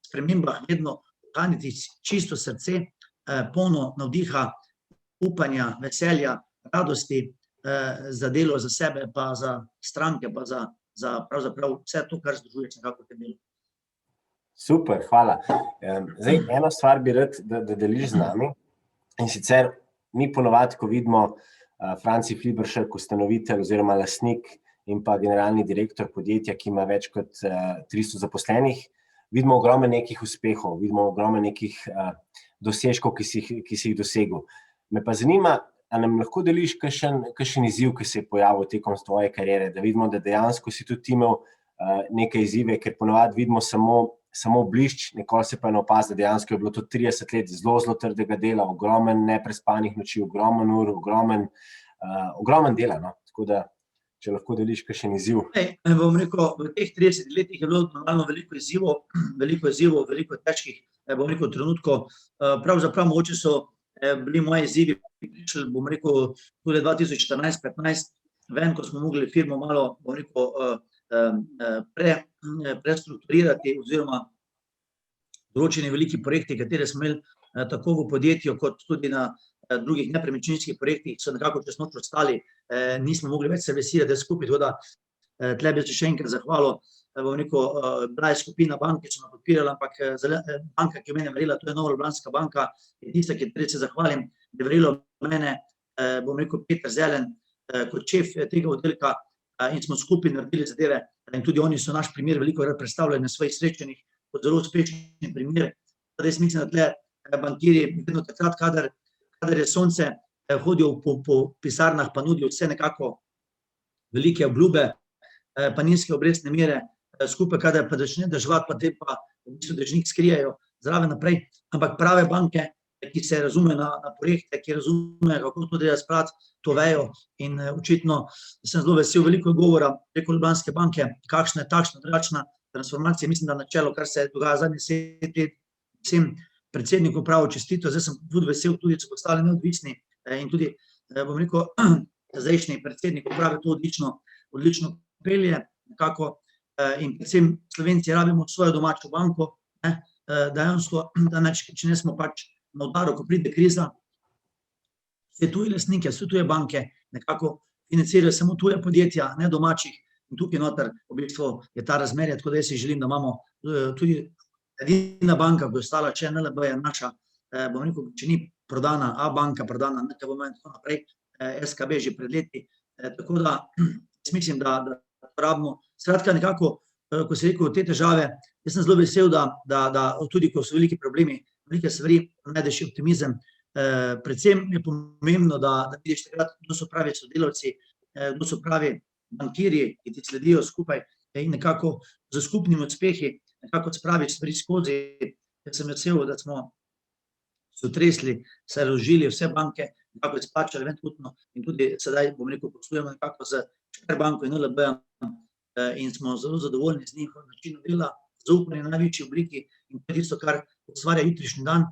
spremembah vedno ohraniti čisto srce, polno navdiha, upanja, veselja, radosti za delo, za sebe, pa za stranke, pa za pravzaprav vse to, kar združuješ nekako v tem delu. Super, hvala. Zdaj, eno stvar bi rad, da deliš z nami, in sicer mi ponovadi, ko vidimo Franci Fliberšek, ustanovitelj oziroma lastnik in pa generalni direktor podjetja, ki ima več kot 300 zaposlenih, vidimo ogromno nekih uspehov, vidimo ogromno nekih dosežkov, ki si jih dosegel. Me pa zanima, a nam lahko deliš kakšen izziv, ki se je pojavil tekom tvoje kariere, da vidimo, da dejansko si tudi imel nekaj izzive, ker ponovadi vidimo samo blišč, nikoli se pa ne opazi, da dejansko je bilo to 30 let zelo trdega dela, ogromen neprespanih noči, ogromen ur, ogromen dela, no. Tako da, če lahko deliš kakšen izziv. Bom rekel, v teh 30 letih je bilo normalno veliko izzivov, veliko težkih, bom rekel, trenutkov. Pravzaprav mogoče so bili moji izzivi prišli, bom rekel, tudi 2014-15 ven, ko smo mogli firmo malo, bom rekel, prestrukturirati oziroma določeni veliki projekti, katere smo imeli tako v podjetju, kot tudi na drugih nepremičninskih projektih, so nekako čez noč ostali, nismo mogli več servisirati skupaj, tako da tle bi se še enkrat zahvalil, bom rekel, bila je skupina banke, so me podpirala, ampak banka, ki je mene verjela, to je Nova Ljubljanska banka, je tista, ki se zahvalim, da je verjela v mene, bom rekel, Peter Zelen, kot šef tega oddelka, in smo skupaj naredili zadeve in tudi oni so naš primer veliko predstavljali na svojih srečanjih kot zelo uspešni primer. Zdaj mislim, da tle bankirji vedno takrat, kadar je sonce, hodijo po pisarnah, pa nudijo vse nekako velike obljube, pa nizke obrestne mere, skupaj, kadar pa začne deževati, pa te pa v bistvu dežnik skrijejo zraven naprej, ampak prave banke, ki se razumejo na projekte, ki razumejo, kako to dela spraviti, to vejo in očitno sem zelo vesel, veliko govora preko Ljubljanske banke, kakšna je takšna drugačna transformacija, mislim, da načelo, kar se dogaja zadnjih 7 let, vsem predsednikom pravo čestito, zdaj sem tudi vesel, tudi so postali neodvisni in tudi, bom rekel, zdajšnji predsednik uprave to odlično pelje, nekako in predvsem Slovenci rabimo svojo domačo banko, dejansko, če ne smo pač na udaru, ko pride kriza, vse tuje lastnike, vse tuje banke nekako financirajo samo tuje podjetja, ne domačih, in tukaj noter v bistvu je ta razmerje, tako da jaz si želim, da imamo tudi edina banka, ko je ostala, če NLB je naša, bom rekel, če ni prodana, A banka prodana, NKBM in tako naprej, SKB že pred leti, tako da jaz mislim, da rabimo, skratka nekako, ko se rekel te težave, jaz sem zelo vesel, da tudi, ko so veliki problemi, velike stvari, najdeš optimizem, predvsem je pomembno, da vidiš takrat, kdo so pravi sodelavci, kdo so pravi bankirji, ki ti sledijo skupaj in nekako z skupnimi uspehi nekako spraviti stvari skozi. Jaz sem vesel, da smo se otresli, se razložili vse banke, nekako izplačali ventkutno in tudi sedaj, bom rekel, poslujemo nekako z Štajerbanko in NLB-em in smo zelo zadovoljni z njihovim načinom dela, zaupanje na največji obliki in to je tisto, kar ustvarja jutrišnji dan.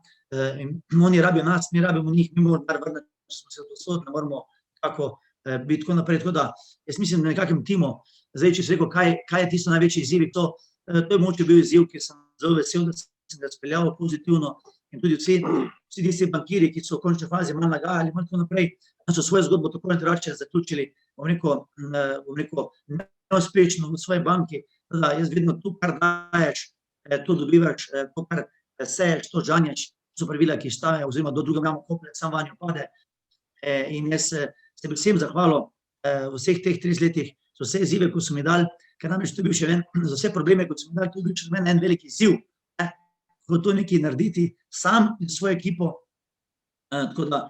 In oni rabijo nas, mi rabimo njih, mi moramo dar vrniti, če smo se odosodili, ne moramo kako biti tako naprej. Tako da, jaz mislim, da nekakem timu, zdaj, če se rekel, kaj je tisto največji izziv, to je mogoče bil izziv, ki sem zelo vesel, da sem ga speljal pozitivno in tudi vsi tisti bankiri, ki so v končni fazi malo nagajali, malo tako naprej, so svojo zgodbo tako in drugače zaključili, bom rekel, neuspešno v svoji banki, da jaz vedno to, kar daješ, to dobivaš, to, kar seješ, to žanješ, so pravila, ki štajajo, oziroma do drugega imamo koplje, sam vanjo pade. In jaz se bi vsem zahvalil v vseh teh 30 letih, za vse izzive, ko so mi dali, ker namreč to je bil še za vse probleme, ko so mi dali, to je bil še za mene en velik izziv, kako to nekaj narediti sam in svojo ekipo, tako da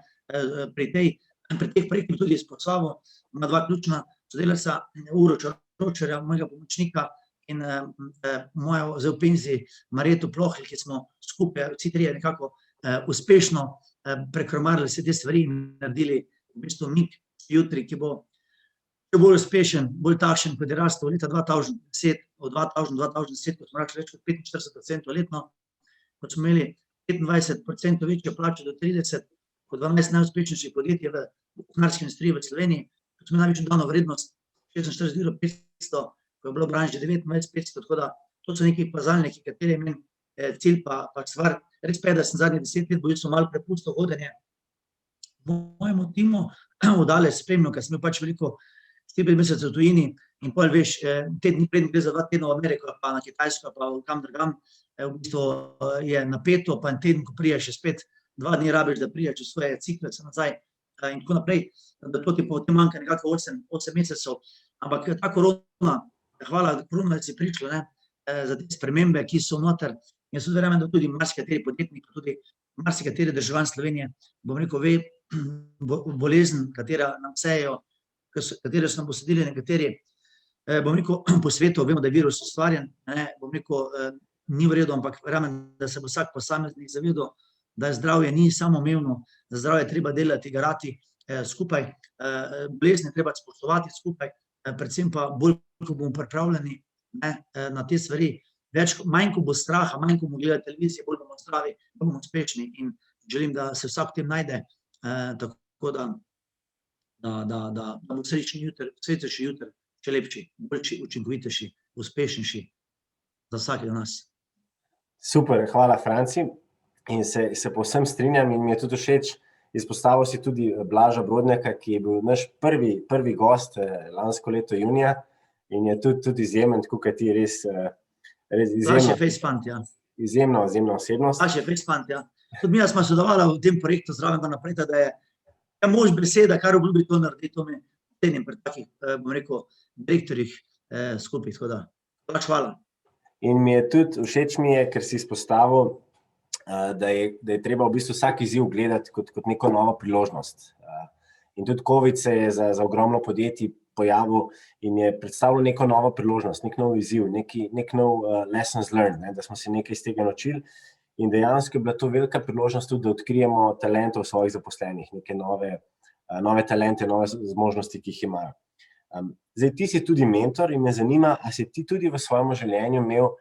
pri teh projektih tudi izpostavil, ima dva ključna sodelavca, Uroša Ročarja, mojega pomočnika in mojo zdaj v penziji Marjeto Plohl, ki smo skupaj vsi trije nekako uspešno prekromarili vse te stvari in naredili v bistvu mik jutri, ki bo še bolj uspešen, bolj takšen, kot je rastel leta 2010, od 2010, ko smo rekli več kot 45% letno, kot smo imeli 25% večjo plačo do 30, kot 12 najuspešnejših podjetij v gospodarski industriji v Sloveniji, kot smo največjo dodano vrednost 46,500, ko je bilo v branži 29,500, tako da to so neki kazalniki, kateri je meni cilj pa stvar. Res pa je, da sem zadnjih 10 let bolj malo prepustil vodenje mojemu timu, odale spremljal, ker sem imel pač veliko 4-5 mesecev v tujini in pol veš, tedni prednji gre za 2 tedna v Ameriko, pa na Kitajsko, pa kam drugam, v bistvu je napeto, pa en teden, ko priješ, še spet 2 dni rabiš, da priješ v svoje ciklice nazaj in tako naprej, da to ti potem manjka nekako 8 mesecev, ampak ta korona, hvala korona, da si prišlo, za te spremembe, ki so noter. Jaz tudi verjamem, da tudi marsikateri podjetnik, tudi marsikateri državljan Slovenije, bom rekel, ve bolezen, katera nam sejejo, katere so nam posadili nekateri, bom rekel, po svetu, vemo, da je virus ustvarjen, bom rekel, ni v redu, ampak verjamem, da se bo vsak posameznik zavedal, da zdravje ni samoumevno, da zdravje treba delati, garati skupaj, bolezni treba spoštovati skupaj, predvsem pa bolj, ko bomo pripravljeni na te stvari, manj, ko bo straha, manj, ko bomo gledali televizijo, bolj bomo zdravi, bolj bomo uspešni in želim, da se vsak v tem najde, tako da bo srečni jutri, svetejši jutri, še lepši, boljši, učinkovitejši, uspešnejši za vsakega nas. Super, hvala Franci in se povsem strinjam in mi je tudi všeč, izpostavil si tudi Blaža Brodnjaka, ki je bil naš prvi gost lansko leto junija in je tudi izjemen, tako kot ti res izjemno, izjemna osebnost. Blaž je fejspant, ja. Tudi mi smo sodelovali v tem projektu zraven pa naprej, da je mož beseda, kar obljubi to naredi, to me cenim pri takih, bom rekel, direktorjih skupaj, tako da, Blaž, hvala. In mi je tudi, všeč mi je, ker si izpostavil, da je treba v bistvu vsak izziv gledati kot neko novo priložnost. In tudi COVID se je za ogromno podjetij pojavil in je predstavljal neko novo priložnost, nek nov izziv, nek nov lessons learned, da smo se nekaj iz tega naučili. In dejansko je bila to velika priložnost tudi, da odkrijemo talentov svojih zaposlenih, neke nove talente, nove zmožnosti, ki jih imajo. Zdaj, ti si tudi mentor in me zanima, a si ti tudi v svojem življenju imel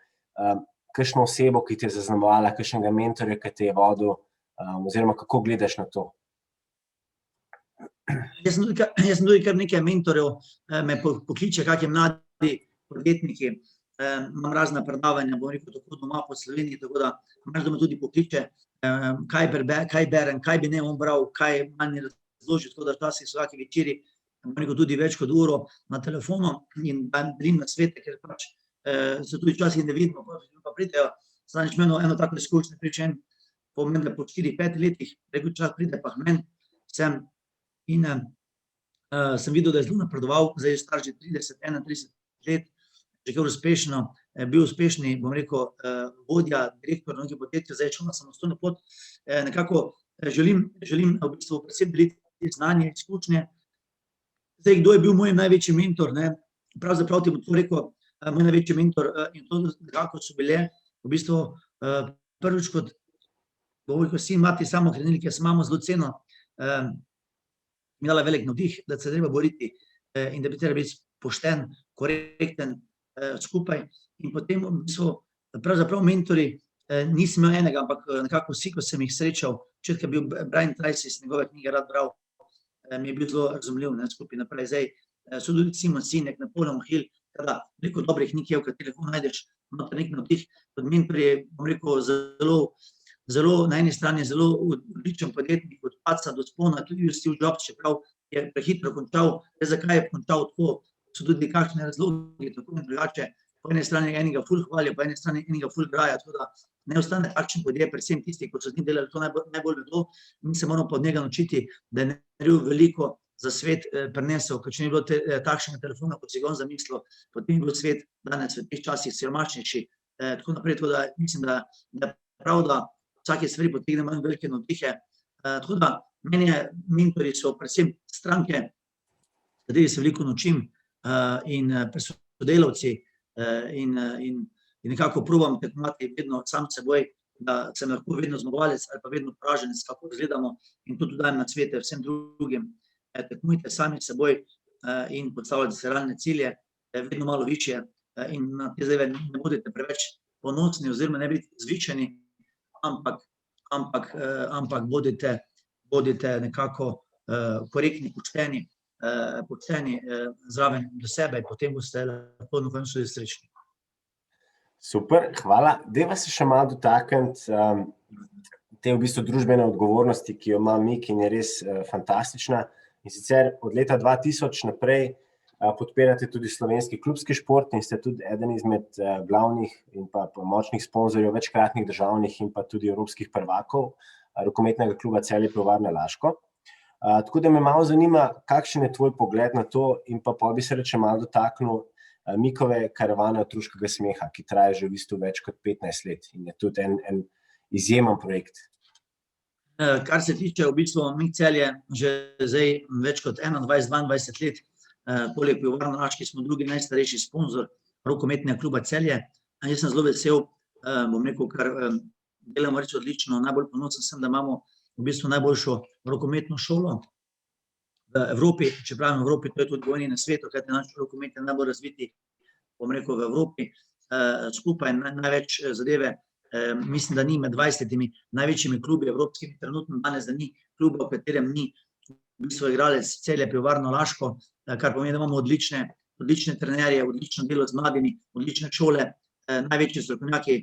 kakšno osebo, ki te je zaznamovala, kakšnega mentorja, ki te je vodil, oziroma kako gledaš na to? Jaz sem tudi kar nekaj mentorjev, me pokliče, kakšni mladi podjetniki, imam razna predavanja, bom rekel, tako doma po Sloveniji, tako da me tudi pokliče, kaj berem, kaj bi ne on bral, kaj manj razloži, tako da včasih so vsaki večeri, bom rekel, tudi več kot uro na telefonu in delim na svete, ker pač se tudi včasih ne vidimo, pa pridejo, zadnjič imel eno tako izkušnjo, pričem, po 4-5 letih, rekel čas pride pa k meni, in sem videl, da je zelo napredoval, zdaj je star že 30-31 let, že kar uspešno, bil uspešni, bom rekel, vodja, direktor na nekaj podjetju, zdaj je šel na samostojno pot, nekako želim v bistvu predvsem deliti znanje, izkušnje. Zdaj, kdo je bil moj največji mentor, pravzaprav ti bom to rekel, moj največji mentor in to nekako so bile, v bistvu prvič kot, bom rekel, sin mati samohranilke, jaz imamo zelo ceno, mi dala velik navdih, da se treba boriti in da bi treba biti pošten, korekten skupaj in potem v bistvu pravzaprav mentori nisem imel enega, ampak nekako vsi, ko sem jih srečal, včetka je bil Brian Tracy, iz njegove knjige rad bral, mi je bil zelo razumljiv, skupaj naprej, zdaj so tudi Simon Sinek, Napoleon Hill, kada veliko dobrih knjig je, v katerih lahko najdeš noter nek navdih, kot mentor je, bom rekel, zelo, na eni strani zelo odličen podjetnik, od padca do spona, tudi Steve Jobs, čeprav je prehitro končal, zakaj je končal tako, so tudi kakšne razlogi, tako in drugače, po eni strani enega ful hvalijo, po eni strani enega ful graja, tako da ne ostane takšen podje, predvsem tisti, ko so z njim delali, to najbolj vedo, mi se moramo pa od njega naučiti, da je naredil veliko za svet prinesel, ker če ni bilo takšnega telefona, kot si ga on zamislil, potem je bil svet danes v teh časih siromašnejši, tako naprej, tako da mislim, da je prav, da vsake stvari potegnemo in velike navdihe, tako da meni mentori so predvsem stranke, kateri se veliko naučim in sodelavci in nekako probam tekmovati vedno sam seboj, da sem lahko vedno zmagovalec ali pa vedno poraženec, kako izgledamo in to tudi dajem na svete vsem drugim, tekmujte sami seboj, in postavljate se realne cilje, vedno malo višje, in na te zadeve ne bodite preveč ponosni oziroma ne biti zvičeni, ampak bodite nekako korektni, pošteni zraven do sebe, potem boste lahko na koncu tudi srečni. Super, hvala. Dajva se še malo dotakniti te v bistvu družbene odgovornosti, ki jo ima MIK in je res fantastična. In sicer od leta 2000 naprej podpirate tudi slovenski klubski šport in ste tudi eden izmed glavnih in pa močnih sponzorjev večkratnih državnih in pa tudi evropskih prvakov rokometnega kluba Celje Pivovarna Laško. Tako da me malo zanima, kakšen je tvoj pogled na to in pa bi se reče malo dotaknil MIK-ove karavane otroškega smeha, ki traja že v bistvu več kot 15 let in je tudi en izjemen projekt. Kar se tiče v bistvu MIK Celje, že zdaj več kot 21-22 let, poleg Pivovarne Laške smo drugi najstarejši sponzor rokometnega kluba Celje. Jaz sem zelo vesel, bom rekel, kar delamo reči odlično, najbolj ponosen sem, da imamo v bistvu najboljšo rokometno šolo v Evropi, čeprav v Evropi, to je tudi dvojni na svetu, kajti naš rokomet je najbolj razviti, bom rekel, v Evropi, skupaj največ zadeve, mislim, da ni med 20 največjimi klubi evropskimi, trenutno danes, da ni kluba, v katerem ni v bistvu igralec Celje Pivovarno Laško, kar pomeni, da imamo odlične trenerje, odlično delo z mladimi, odlične šole, največji strokovnjaki,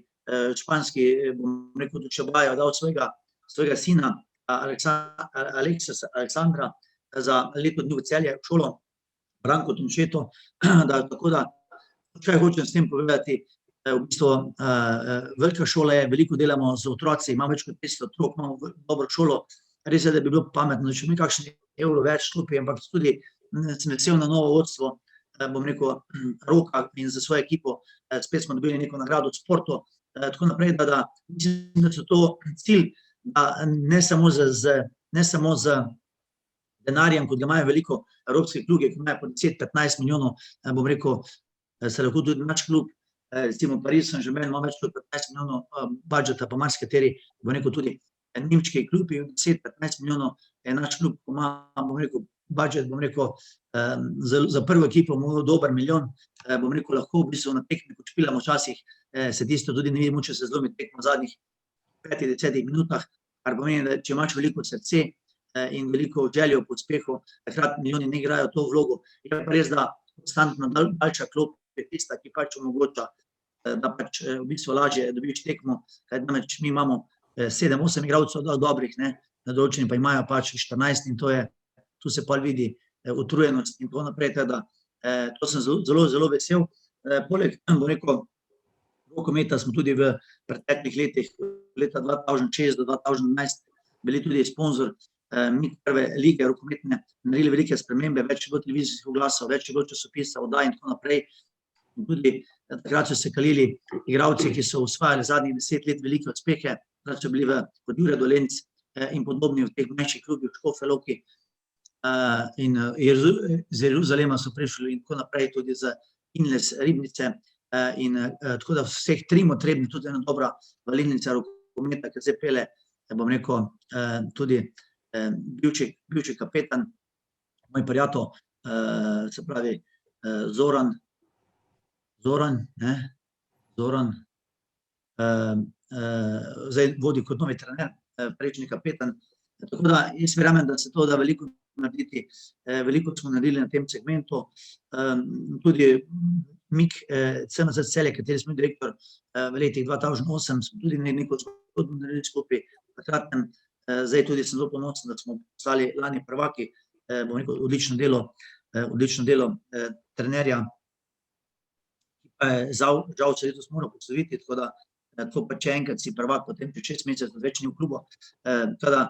španski, bom rekel, Dušabaja, dal svojega sina, Aleksandra, za leto dni v Celje v šolo, Branko Tomšeto, tako da, kaj hočem s tem povedati, v bistvu velika šola je, veliko delamo z otroci, imamo več kot 500 otrok, imamo dobro šolo, res je, da bi bilo pametno, da če mi kakšen evro več štupi, ampak tudi sem vesel na novo vodstvo, bom rekel, Roka in za svojo ekipo, spet smo dobili neko nagrado v sportu, tako naprej, da mislim, da so to cilj, da ne samo z denarjem, kot ga imajo veliko evropskih klubov, ki imajo po 10-15 milijonov, bom rekel, se lahko tudi naš klub, recimo Paris Saint-Germain ima več kot 15 milijonov budžeta, pa marsikateri, bom rekel, tudi nemški klubi, 10-15 milijonov je naš klub, ko ima, bom rekel, budžet, bom rekel, za prvo ekipo dober milijon, bom rekel, lahko v bistvu na tekmi, ko špilamo včasih, se tisto tudi ne vidimo, če se zlomi tekmo v zadnjih 5-10 minutah, kar pomeni, da če imaš veliko srce in veliko željo po uspehu, takrat milijoni ne igrajo to vlogo. Je pa res, da konstantno daljša klop je tista, ki pač omogoča, da pač v bistvu lažje dobiš tekmo, kaj namreč mi imamo 7-8 igralcev dobrih, na določeni pa imajo pač 14 in tu se pa vidi utrujenost in tako naprej, teda to sem zelo vesel. Poleg, bom rekel, rokometa smo tudi v preteklih letih, leta 2006 do 2011, bili tudi sponzor MIK prve lige rokometne, naredili velike spremembe, več je bilo televizijskih oglasov, več je bilo časopisa, oddaj in tako naprej. In tudi takrat so se kalili igralci, ki so osvajali zadnjih 10 let velike uspehe, da so bili kot Jure Dolenc in podobni v teh manjših klubih, Škofja Loki in iz Jeruzalema so prišli in tako naprej, tudi z Inles Ribnice in tako da vseh trimo trebni, tudi ena dobra valilnica rokometa, ki zdaj pele, bom rekel, tudi bivši kapetan, moj prijatelj, se pravi Zoran, zdaj vodi kot novi trener, prejšnji kapetan, tako da jaz verjamem, da se to da veliko narediti, veliko smo naredili na tem segmentu, tudi MIK CNZ Celje, kateri smo direktor v letih 2008, smo tudi neko zgodbo naredili skupaj, takratnem, zdaj tudi sem zelo ponosen, da smo postali lani prvaki, bom rekel, odlično delo trenerja, ki pa je žal se letos moral posloviti, tako da to pa če enkrat si prvak, potem če 6 mesecev več ni v klubu, teda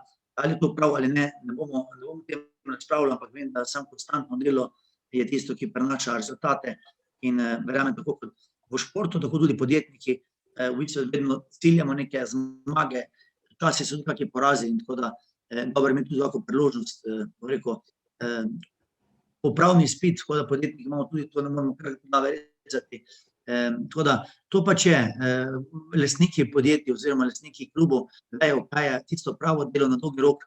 ali to prav ali ne bomo tem razpravljali, ampak vem, da samo konstantno delo je tisto, ki prenaša rezultate in verjamem, tako kot v športu, tako tudi podjetniki, v bistvu vedno ciljamo neke zmage, včasih so tudi kakšni porazi in tako da dobro imeti tudi lahko priložnost, bom rekel, popravni izpit, tako da podjetniki imamo tudi to, ne moramo kar navezati. Tako da to pač je, lastniki podjetij oziroma lastniki klubov vejo, kaj je tisto pravo delo na dolgi rok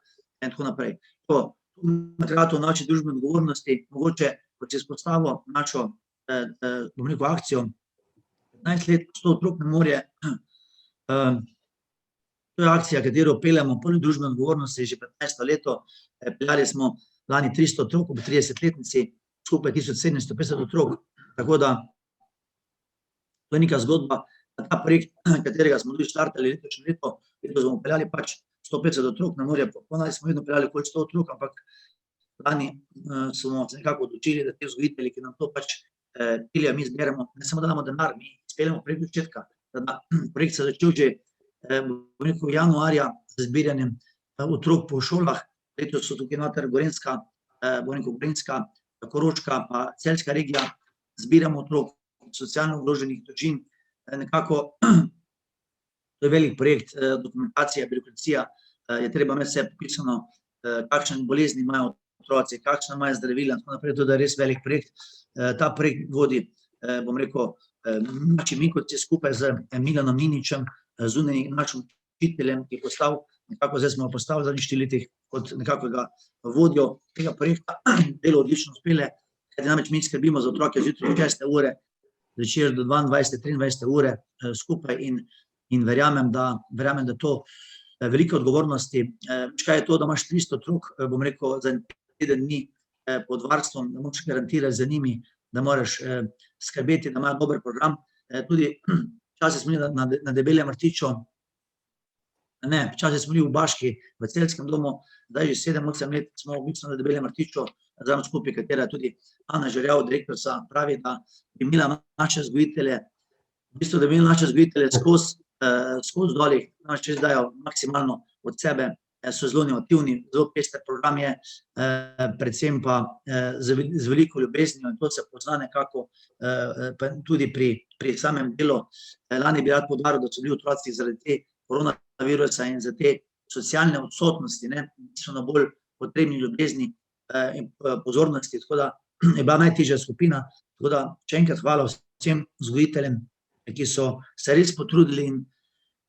in tako naprej. To, na kratko o naši družbeni odgovornosti, mogoče kot si izpostavil našo, bom rekel, akcijo 15 let, 100 otrok na morje. To je akcija, katero peljemo polno družbene odgovornosti že 15 leto. Peljali smo lani 300 otrok ob 30-letnici, skupaj 1750 otrok, tako da to je neka zgodba. Ta projekt, katerega smo tudi štartali letošnje leto, smo peljali pač 150 otrok na morje, ponavadi smo vedno peljali okoli 100 otrok, ampak lani smo se nekako odločili, da te vzgojitelji, ki nam to pač peljejo, mi zberemo, ne samo da damo denar, mi izpeljemo projekt od začetka. Projekt se je začel že januarja z zbiranjem otrok po šolah. Letos so tukaj noter Gorenjska, Koroška pa Celjska regija, zbiramo otrok socialno ogroženih družin. Nekako to je velik projekt, dokumentacija, birokracija, je treba imeti vse popisano, kakšne bolezni imajo otroci, kakšne imajo zdravila, tako naprej, to je res velik projekt. Ta projekt vodi, bom rekel, Mači Minkovci skupaj z Milanom Miničem, zunanjim našim učiteljem, ki je postal, nekako zdaj smo postavili zadnjih 4 letih kot nekakvega vodjo tega projekta, delo odlično uspele, kajti namreč mi skrbimo za otroke zjutraj od 6. ure, zvečer do 22. 23. ure skupaj in verjamem, da to velike odgovornosti. Kaj je to, da imaš 300 otrok, bom rekel, za teden dni pod varstvom, da moraš garantirati za njimi, da moraš skrbeti, da imajo dober program. Tudi včasih smo bili na Debelem Rtiču, včasih smo bili v Baški, v Celjskem domu, zdaj že 7-8 let smo v bistvu na Debelem Rtiču, zraven skupaj, katera tudi Ana Žerjav, direktorica, pravi, da bi imela naše vzgojitelje, v bistvu, da bi imela naše vzgojitelje skozi dolih, če dajo maksimalno od sebe, so zelo inovativni, zelo pester program je, predvsem pa z veliko ljubeznijo in to se pozna nekako tudi pri samem delu. Lani bi rad poudaril, da so bili otroci zaradi te koronavirusa in za te socialne odsotnosti, so na bolj potrebni ljubezni in pozornosti, tako da je bila najtežja skupina, tako da še enkrat hvala vsem vzgojiteljem, ki so se res potrudili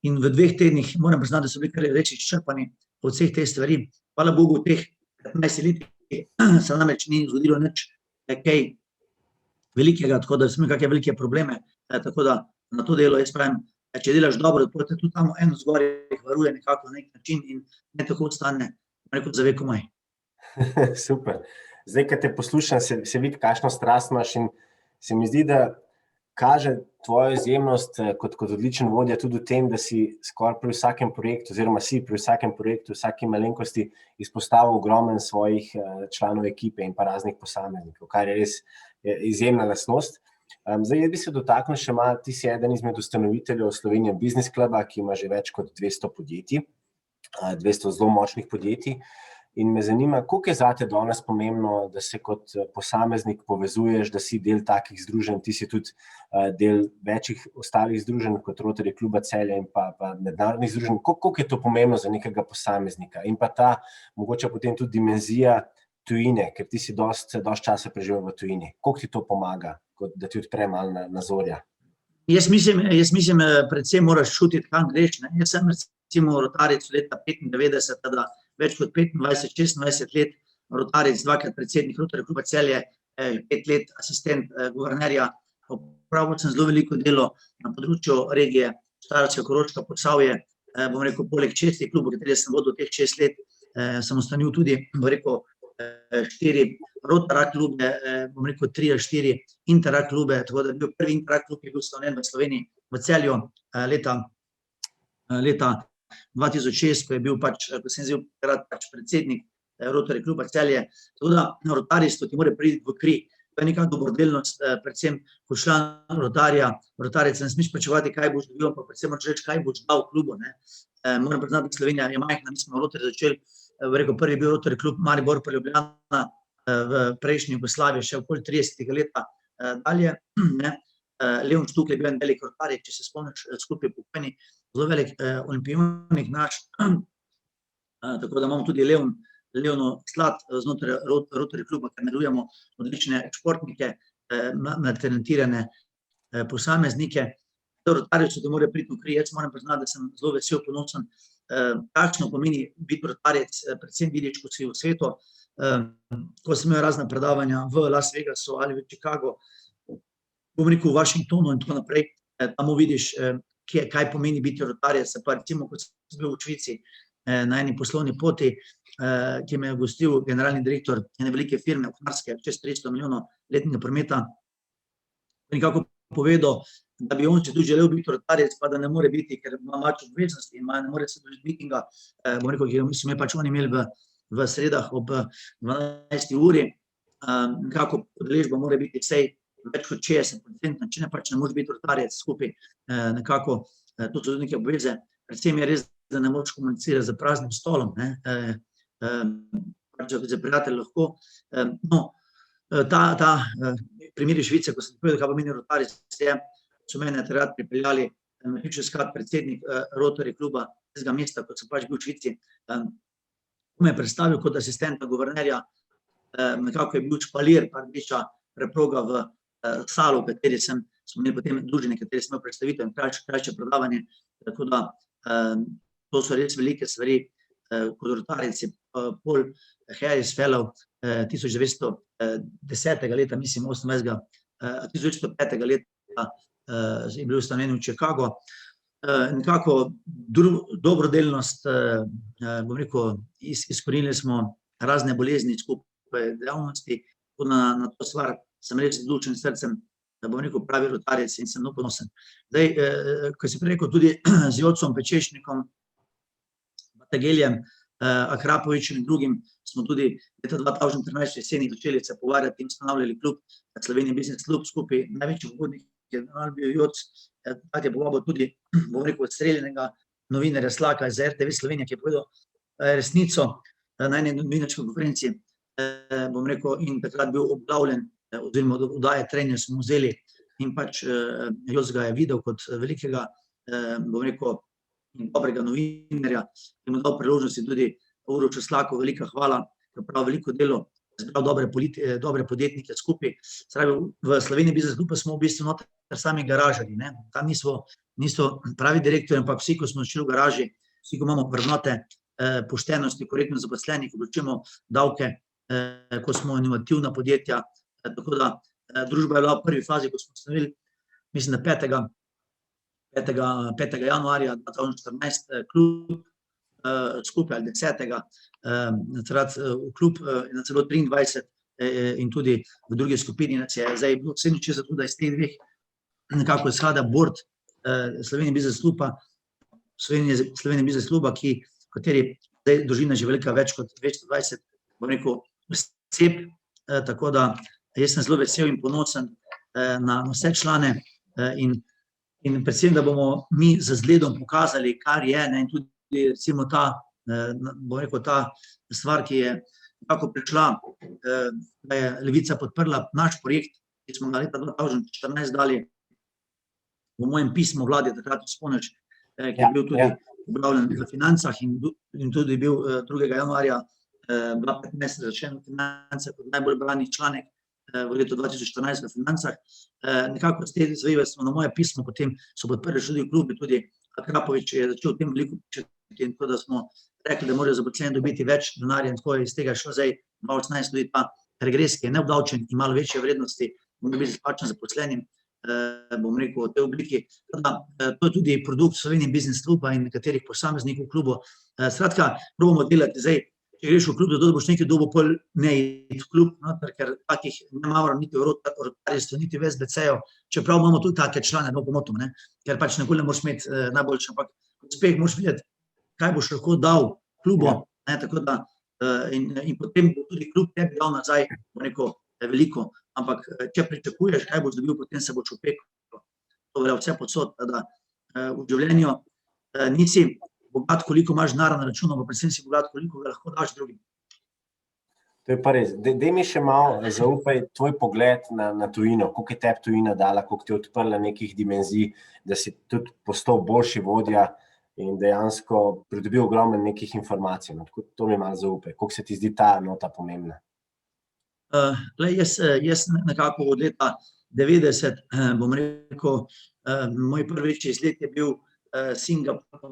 in v 2 tednih, moram priznati, da so bili kar reči izčrpani od vseh teh stvari. Hvala Bogu, v teh 15 letih se namreč ni zgodilo nič kaj velikega, tako da smo imeli kakšne velike probleme, tako da na to delo jaz pravim, če delaš dobro, da tudi tam eno zgoraj varuje nekako na nek način in ne tako ostane, rekel, za vekomaj. Super. Zdaj, ko te poslušam, se vidi, kakšno strast imaš in se mi zdi, da kaže tvojo izjemnost kot odličen vodja tudi v tem, da si skoraj pri vsakem projektu oziroma si pri vsakem projektu, vsaki malenkosti izpostavil ogromen svojih članov ekipe in pa raznih posameznikov, kar je res izjemna lastnost. Zdaj, jaz bi se dotaknil še malo, ti si eden izmed ustanoviteljev Slovenija Business Cluba, ki ima že več kot 200 podjetij, 200 zelo močnih podjetij. In me zanima, koliko je zate danes pomembno, da se kot posameznik povezuješ, da si del takih združenj, ti si tudi del večjih ostalih združenj, kot Rotary kluba Celje in pa mednarodnih združenj. Koliko je to pomembno za nekega posameznika? In pa ta, mogoče potem tudi dimenzija tujine, ker ti si dosti časa preživel v tujini. Koliko ti to pomaga, da ti odpre malo nazorja? Jaz mislim, predvsem moraš čutiti, kam greš. Jaz sem recimo rotarec leta 95, da več kot 25-26 let rotarec, 2-krat predsednik Rotary kluba Celje, 5 let asistent guvernerja. Opravil sem zelo veliko delo na področju regije Štajerska, Koroška, Posavje, bom rekel, poleg 6 klubov, kateri sem vodil teh 6 let, sem ustanovil tudi, bom rekel, 4 Rotary klube, bom rekel 3 ali 4 Interakt klube, tako da je bil prvi Interakt klub, ki je bil ustanovljen v Sloveniji, v Celju, leta 2006, ko je bil ko sem bil predsednik Rotary kluba Celje. Tako da na rotarjstvo ti mora priti v kri. To je neka dobrodelnost, predvsem kot član rotarja. Rotarec ne smeš plačevati, kaj boš dobil, ampak predvsem moraš reči, kaj boš dal klubu. Moram priznati, da Slovenija je majhna, mi smo Rotary začeli, prvi je bil Rotary klub Maribor pa Ljubljana v prejšnji Jugoslaviji, še okoli 30. leta dalje. Leon Štukl je bil en velik rotarij, če se spomniš, skupaj pokojni, zelo velik olimpijonik naš, tako da imamo tudi Leonov sklad znotraj Rotary kluba, ker narujemo odlične športnike, talentirane posameznike. Rotarjev se ti mora priti v kri, jaz moram priznati, da sem zelo vesel, ponosen, kakšno pomeni biti rotarjec, predvsem vidiš, ko si v svetu, ko sem imel razna predavanja v Las Vegasu ali v Chicago, bom rekel v Washingtonu in tako naprej, tam vidiš, kaj pomeni biti rotarec. Pa recimo, ko sem bil v Švici na eni poslovni poti, ki me je gostil generalni direktor ene velike firme, oknarske, čez 300 milijonov letnega prometa, nekako povedal, da bi on se tudi želel biti rotarec, pa da ne more biti, ker ima mač obveznosti in ne more se dožiti mitinga, bom rekel, ki so me pač oni imeli v sredah ob 12. uri, nekako udeležba mora biti vsej več kot 60%, če ne pač ne moraš biti rotarec skupaj, nekako, to so neke obveze, predvsem je res, da ne moraš komunicirati za praznim stolom, pač za prijatelj lahko, no, ta primer Švice, ko sem povedal, kaj pomeni rotarec, so mene takrat pripeljali, iskat predsednik Rotary kluba tistega mesta, ko sem pač bil v Švici, me je predstavil kot asistenta guvernerja, nekako je bil špalir, pa rdeča preproga v salo, v kateri smo imeli potem druženje, kateri smo imeli predstavitev in krajše predavanje, tako da to so res velike stvari, kot rotarec je Paul Harris Fellow 1910. leta, mislim 1905. leta je bil ustanovljen v Chicago. Nekako dobrodelnost, bom rekel, izkorenili smo razne bolezni skupaj dejavnosti, na to stvar sem res odločen srcem, da bom rekel pravi rotarec in sem ponosen. Zdaj, ko si rekel tudi z Jocom Pečešnikom, Batageljem, Akrapovičem in drugim, smo tudi leta 2013 jeseni začeli se pogovarjati in ustanovljali klub, Slovenija Business Club skupaj, največji pogodnik je bil Joc, tak je povabil tudi, bom rekel, odstreljenega novinarja Slaka iz RTV Slovenija, ki je povedal resnico na eni novinarski konferenci, bom rekel, in takrat bil obglavljen, oziroma oddaje Trenja smo vzeli in pač Joc ga je videl kot velikega, bom rekel, in dobrega novinarja, ki mu dal priložnosti tudi Urošu Slaku, velika hvala, ki je prav veliko delo, zbral dobre podjetnike skupaj. V Sloveniji Business Club smo v bistvu noter sami garažari, tam niso pravi direktorji, ampak vsi, ko smo začeli v garaži, vsi, ko imamo vrednote poštenosti, korektno zaposlenih, ko plačujemo davke, ko smo inovativna podjetja, tako da družba je bila v prvi fazi, ko smo ustanovili, mislim, da 5. januarja 2014 klub skupaj ali 10. v klub na celo 23 in tudi v drugi skupini nas je zdaj bilo 67, tudi iz teh dveh nekako izhada board Slovenije Business Cluba, Slovenije Business Cluba, v kateri zdaj družina že velika več kot 220, bom rekel, oseb, tako da jaz sem zelo vesel in ponosen na vse člane in predvsem, da bomo mi z zgledom pokazali, kar je, in tudi recimo ta, bom rekel, ta stvar, ki je nekako prišla, da je Levica podprla naš projekt, ki smo ga leta 2014 dali v mojem pismu vladi, takrat spomniš, ki je bil tudi objavljen v Financah in tudi bil 2. januarja 2015 začen Finance kot najbolj brani članek v letu 2014 v Financah. Nekako s te zveze smo na moje pismo, potem so podprli tudi klubi, tudi Akrapovič je začel v tem veliko početi in tako da smo rekli, da morajo zaposleni dobiti več denarja in tako iz tega šlo zdaj 2018 tudi ta regres, ki je neobdavčen in malo večje vrednosti, mora biti izplačan zaposlenim, bom rekel, v tej obliki. To je tudi produkt Slovenije Business Cluba in nekaterih posameznikov klubov. Skratka, probamo delati zdaj, če greš v klub, da boš nekaj dobo pol ne iti v klub, ker takih ne maram niti v rotarjstvu, niti v SBC-ju, čeprav imamo tudi take člane, pomotom, ker pač nikoli ne moraš imeti najboljše, ampak uspeh moraš videti, kaj boš lahko dal klubu, tako da in potem bo tudi klub tebi dal nazaj, bom rekel, veliko, ampak če pričakuješ, kaj boš dobil, potem se boš upekel. To velja vse povsod, da v življenju nisi bogat, koliko imaš denarja na računu, pa predvsem si bogat, koliko ga lahko daš drugim. To je pa res. Daj mi še malo zaupaj tvoj pogled na tujino, koliko je tebi tujina dala, koliko ti je odprla nekih dimenzij, da si tudi postal boljši vodja in dejansko pridobil ogromno nekih informacij. To mi malo zaupaj, koliko se ti zdi ta nota pomembna? Jaz nekako od leta 90, bom rekel, moj prvi večji izlet je bil Singapur,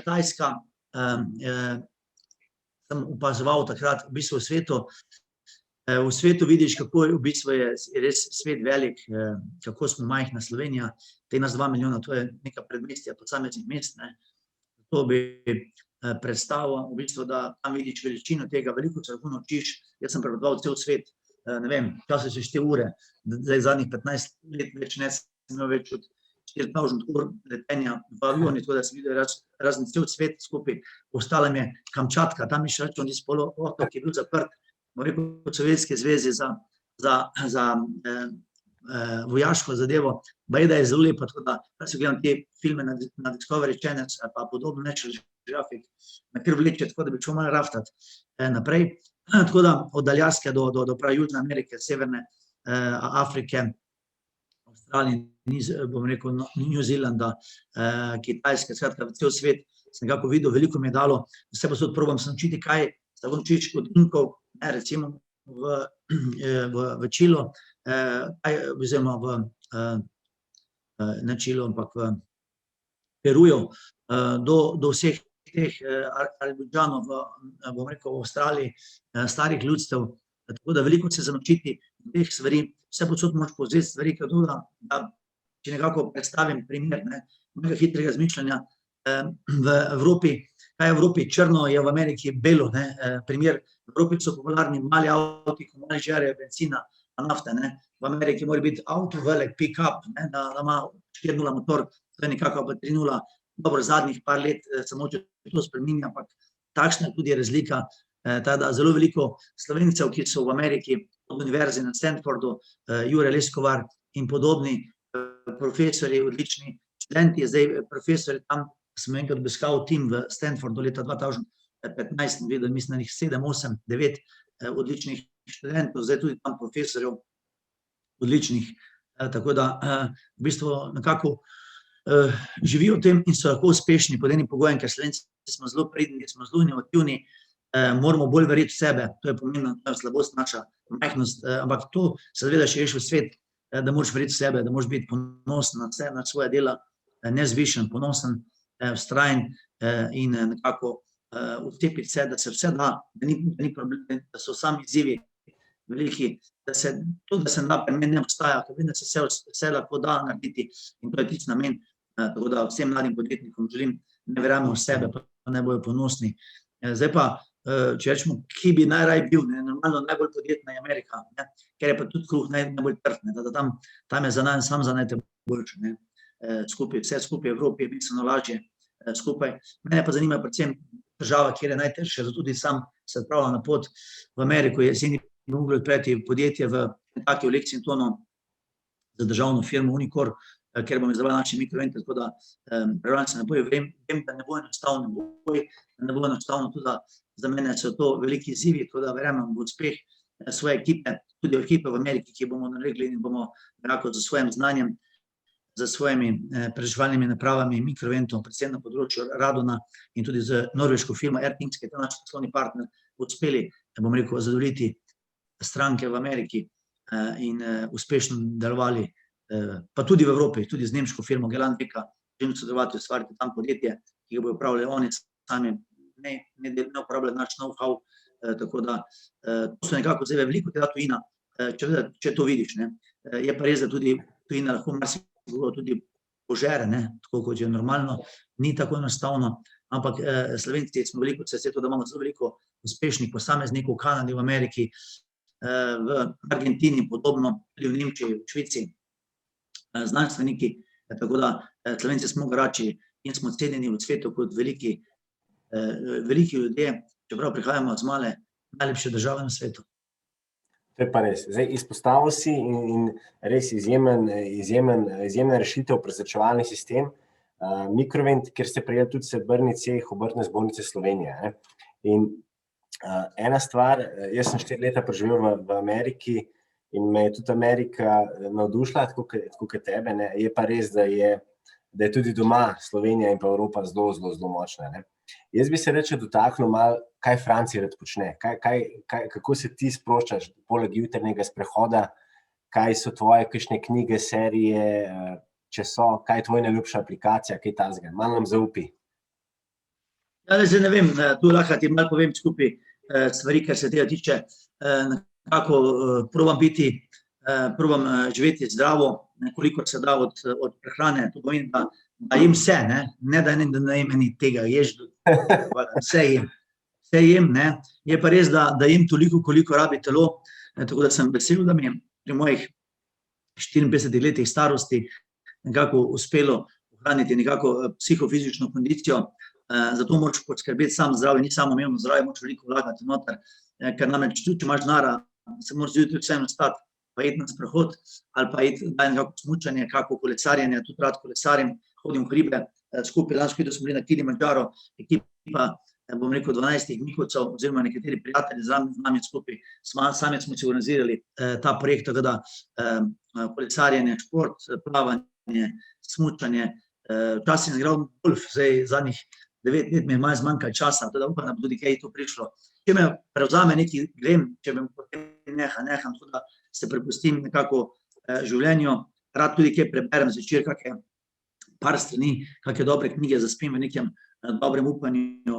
Tajska, sem opazoval takrat v bistvu v svetu vidiš, kako v bistvu je res svet velik, kako smo majhna Slovenija, te nas 2 milijona, to je neka predmestja posameznih mest, ne. To bi predstavil, v bistvu, da tam vidiš veličino tega, veliko se lahko naučiš. Jaz sem prepotoval cel svet, ne vem, včasih se 4 ure, zdaj zadnjih 15 let več ne, sem imel več od 4000 ur letenja v avioni, tako da sem videl razen cel svet skupaj. Ostala mi je Kamčatka, tam je še račun iz polotoka, ki je bil zaprt, bom rekel, v Sovjetski zvezi za vojaško zadevo, baje da je zelo lepa, tako da se gledam te filme na Discovery Channel, pa podobno National Geographic, na kar vleče, tako da bi šel malo raftati naprej. Tako da od Aljaske do prav Južne Amerike, Severne Afrike, Avstralije, bom rekel, New Zealanda, Kitajske, skratka, cel svet sem nekako videl, veliko mi je dalo, vse pa se probam se naučiti, kaj se lahko naučiš od Inkov, recimo v Čilu, oziroma ne Čilu, ampak v Peruju, do vseh teh Arbidžanov, bom rekel, v Avstraliji, starih ljudstev, tako da veliko se naučiti teh stvari, vse povsod moraš povzeti stvari, da če nekako predstavim primer, mojega hitrega razmišljanja v Evropi, kaj je v Evropi črno, je v Ameriki belo, primer, v Evropi so popularni mali avti, ko mali žerejo benzina, nafte, v Ameriki mora biti avto velik, pick-up, da ima 4.0 motor, to je nekako pa 3.0, dobro, zadnjih par let se moče to spreminja, ampak takšna je tudi razlika, tako da zelo veliko Slovencev, ki so v Ameriki, od univerze na Stanfordu, Jure Leskovar in podobni profesori, odlični študenti, zdaj profesori tam, sem enkrat obiskal tim v Stanfordu leta 2015, videl, mislim, da jih 7, 8, 9 odličnih študentov, zdaj tudi tam profesorjev odličnih, tako da v bistvu nekako živijo v tem in so lahko uspešni pod enim pogojem, ker Slovenci smo zelo pridni, smo zelo inovativni, moramo bolj verjeti v sebe, to je pomembna slabost naša, majhnost, ampak to se zavedaš, če greš v svet, da moraš verjeti v sebe, da moraš biti ponosen na vse, na svoje dela, nezvišen, ponosen, vztrajen in nekako vtepiti se, da se vse da, da ni problem, da so sami izzivi veliki, da se da pri meni ne obstaja, ker vem, da se vse lahko da narediti in to je tisti namen, tako da vsem mladim podjetnikom želim, ne verjamem v sebe, pa ne bojo ponosni. Zdaj pa, če rečemo, ki bi najraj bil, normalno najbolj podjetna je Amerika, ker je pa tudi kruh najbolj trd, da tam je sam za najte boljše, vse skupaj v Evropi je bistveno lažje skupaj. Mene pa zanima predvsem država, kjer je najtežje, zato tudi sam se odpravljam na pot v Ameriko, jeseni bi mogli odpreti podjetje v Kentucky v Lexingtonu za državno firmo Unicor, ker bom izdelal naše mikroevente, tako da prevajalno se ne bojo, vem, da ne bo enostavno, tudi za mene so to veliki izzivi, tako da verjamem v uspeh svoje ekipe, tudi ekipe v Ameriki, ki bomo naredili in bomo nekako za svojim znanjem, za svojimi preživljalnimi napravami, mikroeventom, predvsem na področju radona in tudi z norveško firmo Airthings, ki je ta naš poslovni partner, uspeli, bom rekel, zadovoljiti stranke v Ameriki in uspešno delovali, pa tudi v Evropi, tudi z nemško firmo Gelandvika, želim sodelovati, ustvariti tam podjetje, ki ga bojo upravljali oni sami, ne uporabljali naš know-how, tako da to so nekako zdaj veliko tega tujina, če to vidiš, je pa res, da tudi tujina lahko marsikdo tudi požere, tako kot je normalno, ni tako enostavno, ampak Slovenci smo veliko, se to, da imamo zelo veliko uspešnih posameznikov v Kanadi, v Ameriki, v Argentini, podobno, tudi v Nemčiji, v Švici, znanstveniki, tako da Slovenci smo garači in smo cenjeni v svetu kot veliki ljudje, čeprav prihajamo z male, najlepše države na svetu. To je pa res. Zdaj, izpostavil si in res izjemna rešitev, prezračevalni sistem, mikroevent, kjer ste prejeli tudi srebrni ceh Obrtne zbornice Slovenije. In ena stvar, jaz sem 4 leta preživel v Ameriki in me je tudi Amerika navdušila, tako kot tebe, je pa res, da je tudi doma Slovenija in pa Evropa zelo močna. Jaz bi se reče dotaknil malo, kaj Francija rad počne, kako se ti sproščaš poleg jutrnjega sprehoda, kaj so tvoje kakšne knjige, serije, če so, kaj je tvoja najljubša aplikacija, kaj tazga, malo nam zaupi. Ja, zdaj ne vem, tu lahko ti malo povem skupaj, stvari, kar se tega tiče, nekako probam živeti zdravo, koliko se da od prehrane, to pomeni, da jem vse, ne da ne jem eni tega ješ, vse jem, ne, je pa res, da jem toliko, koliko rabi telo, tako da sem vesel, da mi je pri mojih 54 letih starosti nekako uspelo ohraniti nekako psihofizično kondicijo, zato moraš poskrbeti sam zdravje, ni samo umevno zdravje, moraš veliko vlagati noter, ker namreč tudi, če imaš denarja, se moraš zjutraj vseeno stati, pa iti na sprehod, ali pa iti nekako smučanje, kako kolesarjenje, tudi rad kolesarim, hodim v hribe, skupaj lansko leto smo bili na Kilimandžaro, ekipa, bom rekel, 12 Mihovcev, oziroma nekateri prijatelji z nami skupaj, sami smo si organizirali ta projekt, tako da kolesarjenje, šport, plavanje, smučanje, včasih sem igral golf, zdaj zadnjih 9 let mi je malo zmanjkalo časa, teda upam, da bo tudi kaj to prišlo. Če me prevzame neki grem, če me potem neham, tako da se prepustim nekako življenju, rad tudi kaj preberem zvečer, kakšne par strani, kakšne dobre knjige, zaspim v nekem dobrem upanju,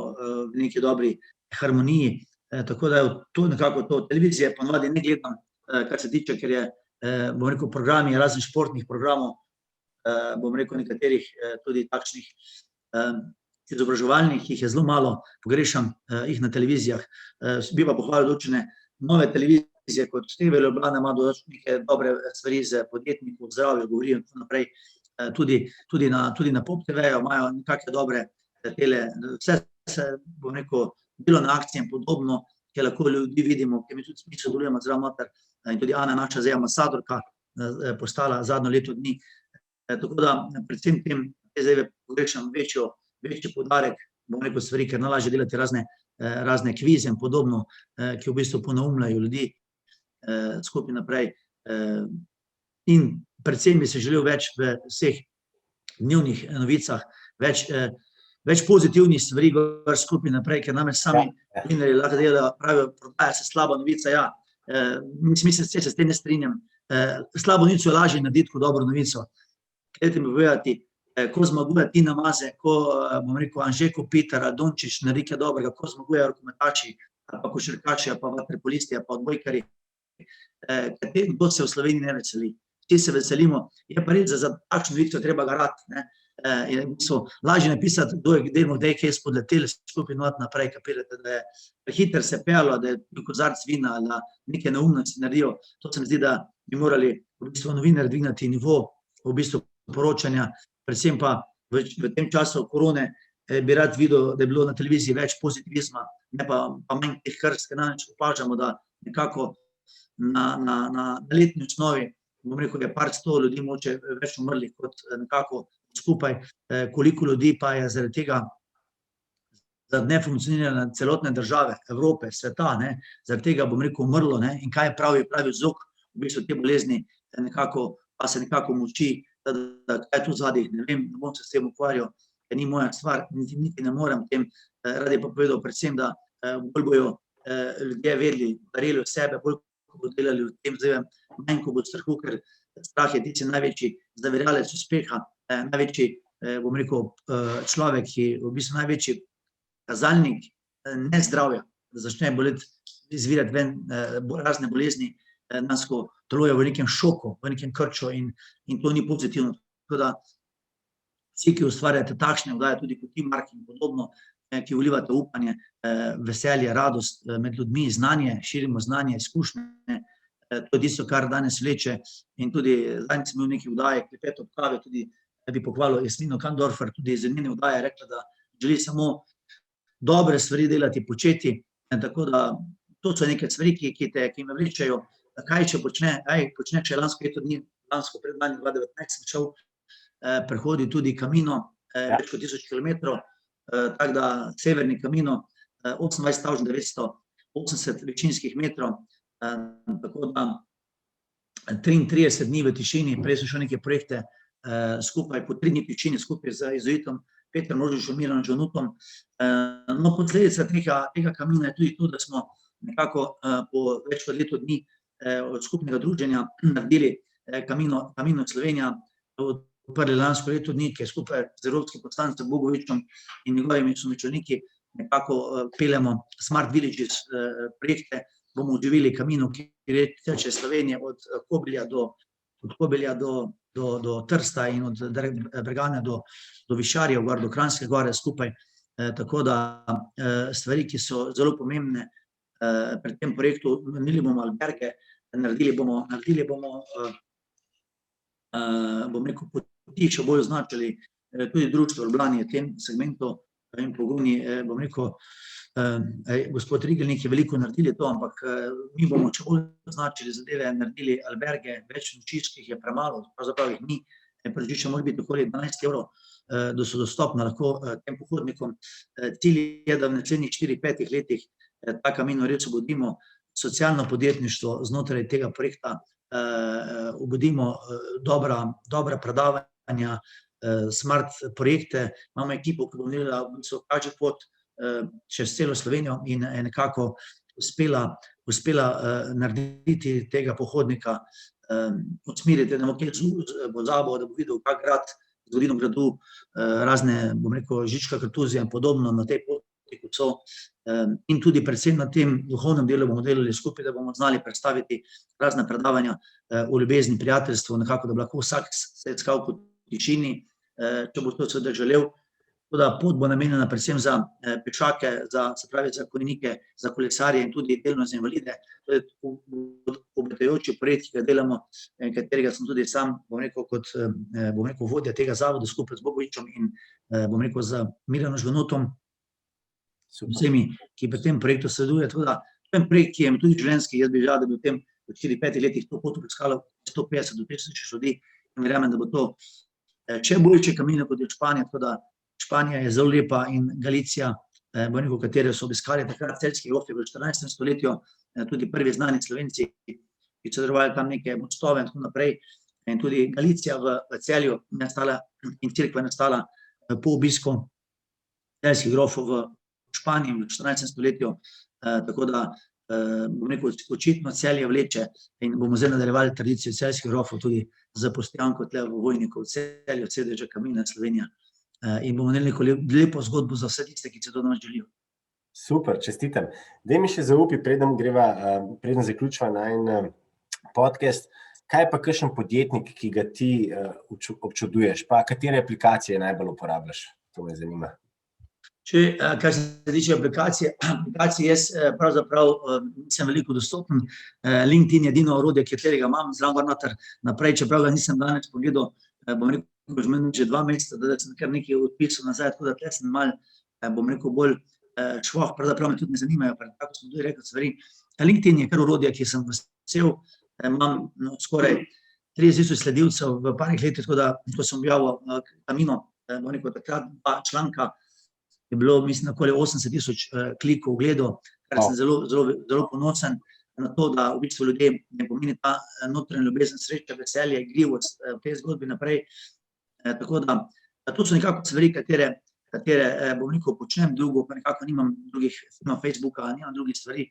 v neki dobri harmoniji, tako da je to nekako to. Televizije ponovadi ne gledam, kar se tiče, ker je, bom rekel, programi raznih športnih programov, bom rekel, nekaterih tudi takšnih izobraževalnih, jih je zelo malo, pogrešam jih na televizijah, bi pa pohvalil določene nove televizije, kot TV Ljubljana ima določene dobre stvari z podjetnikov, zdravje, govorijo in tako naprej, tudi na Pop TV-ju imajo nekakve dobre tele, vse se, bom rekel, delo na akciji in podobno, ki lahko ljudi vidimo, ki mi tudi smisel delujemo zraven noter, in tudi Ana, naša zdaj ambasadorka, postala zadnjo leto dni, tako da predvsem tem zdaj pogrešam večji poudarek, bom rekel, stvari, ker najlažje delati razne kvize in podobno, ki v bistvu ponaumljajo ljudi skupaj naprej, in predvsem bi se želel več v vseh dnevnih novicah, več pozitivnih stvari gor skupaj naprej, ker namreč sami novinarji lahko delajo, pravijo, prodaja se slaba novica, ja, mislim, se s tem ne strinjam, slabo novico je lažje narediti kot dobro novico. Dajte mi povedati, ko zmaguje Tina Maze, ko, bom rekel, Anže Kopitar, Dončić naredi kaj dobrega, ko zmagujejo rokometaši, ali pa košarkaši, ali pa vaterpolisti, ali pa odbojkarji, kdo se v Sloveniji ne veseli. Vsi se veselimo, je pa res, za takšno novico treba garati, ne. Lažje napisati, kdo je kdaj kaj spodletel, skupaj not naprej, kapirate, da je prehiter se pelo, da je kozarc vina, da neke neumnosti naredijo. To se mi zdi, da bi morali v bistvu novinarji dvigniti nivo v bistvu poročanja, predvsem pa v tem času korone bi rad videl, da je bilo na televiziji več pozitivizma, ne pa manj teh krst, ker namreč opažamo, da nekako na letni osnovi, bom rekel, je par 100 ljudi mogoče več umrlih kot nekako skupaj, koliko ljudi pa je zaradi tega, zaradi nefunkcioniranja celotne države, Evrope, sveta, ne, zaradi tega, bom rekel, umrlo, ne, in kaj pravi vzrok v bistvu te bolezni, nekako, pa se nekako molči, da kaj je tu zadaj, ne vem, ne bom se s tem ukvarjal, ker ni moja stvar, niti ne morem tem, rad je pa povedal predvsem, da bolj bojo ljudje vedeli, verjeli v sebe, bolj ko bodo delali v tem zdaj, manj ko bo strahu, ker strah je tisti največji zaviralec uspeha, največji, bom rekel, človek, ki v bistvu največji kazalnik nezdravja, da začne boleti, izvirati ven razne bolezni, nas, ko telo je v nekem šoku, v nekem krču in to ni pozitivno. Tako da vsi, ki ustvarjate takšne oddaje, tudi kot ti, Mark, in podobno, ki vlivate upanje, veselje, radost med ljudmi, znanje, širimo znanje, izkušnje, to je tisto, kar danes vleče, in tudi zadnjič sem imel neki oddaji, Klepet ob kavi, tudi bi pohvalil Jasmino Kandorfer, tudi iz njene oddaje rekla, da želi samo dobre stvari delati, početi, tako da to so neke stvari, ki me vlečejo, kaj če počne še lansko leto dni, lansko predlani 2019 sem šel prehoditi tudi Camino, več kot 1000 kilometrov, tako da severni Camino, 28.980 večinskih metrov, tako da 33 dni v tišini, prej so še neke projekte skupaj, po 3 dni v tišini skupaj z jezuitom Petrom Rožičem, Miranom Žanutom. No, posledica tega Camina je tudi to, da smo nekako po več kot leto dni od skupnega druženja naredili Camino Slovenija, odprli lansko leto dni, ki je skupaj z evropskim poslancem Bogovičem in njegovimi somišljeniki nekako peljemo Smart Villages projekte, bomo oživili Camino, ki teče Slovenije od Kobilja do Trsta in od Bregane do Višarjev, gor do Kranjske gore skupaj. Tako da stvari, ki so zelo pomembne pri tem projektu, naredili bomo alberge, naredili bomo bom rekel, poti še bolj označili, tudi društvo v Ljubljani je v tem segmentu in pogumni, bom rekel, gospod Rigelnik je veliko naredili to, ampak mi bomo če bolj označili zadeve, naredili alberge, več nočiščih je premalo, pravzaprav jih ni, prežiča mora biti okoli 12 €, da so dostopna lahko tem pohodnikom. Cilj je, da v naslednjih 4-5 letih ta Camino res obudimo, socialno podjetništvo znotraj tega projekta, obudimo dobra predavanja, smart projekte, imamo ekipo, ki bo naredila kaže pot čez celo Slovenijo in nekako uspela narediti tega pohodnika, usmeriti, da bo kje pozabil, da bo videl kak grad, zgodovino gradu, razne, bom rekel, Žička Kartuzija in podobno na tej poti, kot so, in tudi predvsem na tem duhovnem delu bomo delali skupaj, da bomo znali predstaviti razne predavanja o ljubezni, prijateljstvu, nekako, da bo lahko vsak se iskal po tišini, če bo to seveda želel. Tako da pot bo namenjena predvsem za pešake, se pravi za konjenike, za kolesarje in tudi delno za invalide. To je obetajoči projekt, ki ga delamo, katerega sem tudi sam, bom rekel, kot vodja tega zavoda skupaj z Bogovičem in bom rekel z Mirjanom Žganutom, vsemi, ki pri tem projektu sodeluje. Tako da to je projekt, ki je tudi življenjski, jaz bi želel, da bi v tem v 4-5 letih to pot obiskalo 150 do 500 ljudi in verjamem, da bo to še boljše Camino kot je v Španiji, tako da Španija je zelo lepa in Galicija, bom rekel, katere so obiskali takrat celjski grofi v 14. stoletju, tudi prvi znani Slovenci, ki so darovali tam neke mostove in tako naprej. In tudi Galicija v Celju nastala in cerkva je nastala po obisku celjskih grofov v Španiji v 14. stoletju, tako da bom rekel, očitno Celje vleče in bomo zdaj nadaljevali tradicijo celjskih grofov tudi za Postojanko tle v Vojniku v Celju, sedeža Camina Slovenija. In bomo imeli neko lepo zgodbo za vse tiste, ki se to danes želijo. Super, čestitam. Daj mi še zaupi, preden zaključiva najin podcast, kaj pa kakšen podjetnik, ki ga ti občuduješ, pa katere aplikacije najbolj uporabljaš? To me zanima. Kar se tiče aplikacij jaz pravzaprav nisem veliko dostopen. LinkedIn je edino orodje, katerega imam zraven noter naprej, čeprav ga nisem danes pogledal, bom rekel, že 2 meseca, da sem kar nekaj odpisal nazaj, tako da tle sem malo, bom rekel, bolj švoh, pravzaprav me tudi ne zanimajo, tako sem tudi rekel stvari. LinkedIn je kar orodje, ki sem vesel, imam skoraj 30,000 sledilcev v parih letih, tako da, ko sem objavil Camino, bom rekel, takrat 2 članka, je bilo, mislim, okoli 80,000 klikov, ogledov, kar sem zelo ponosen na to, da v bistvu ljudje ne pomeni ta notranja ljubezen, sreča, veselje, igrivost v tej zgodbi naprej. Tako da, to so nekako stvari, katere, bom rekel, počnem drugo, pa nekako nimam Facebooka, nimam drugih stvari.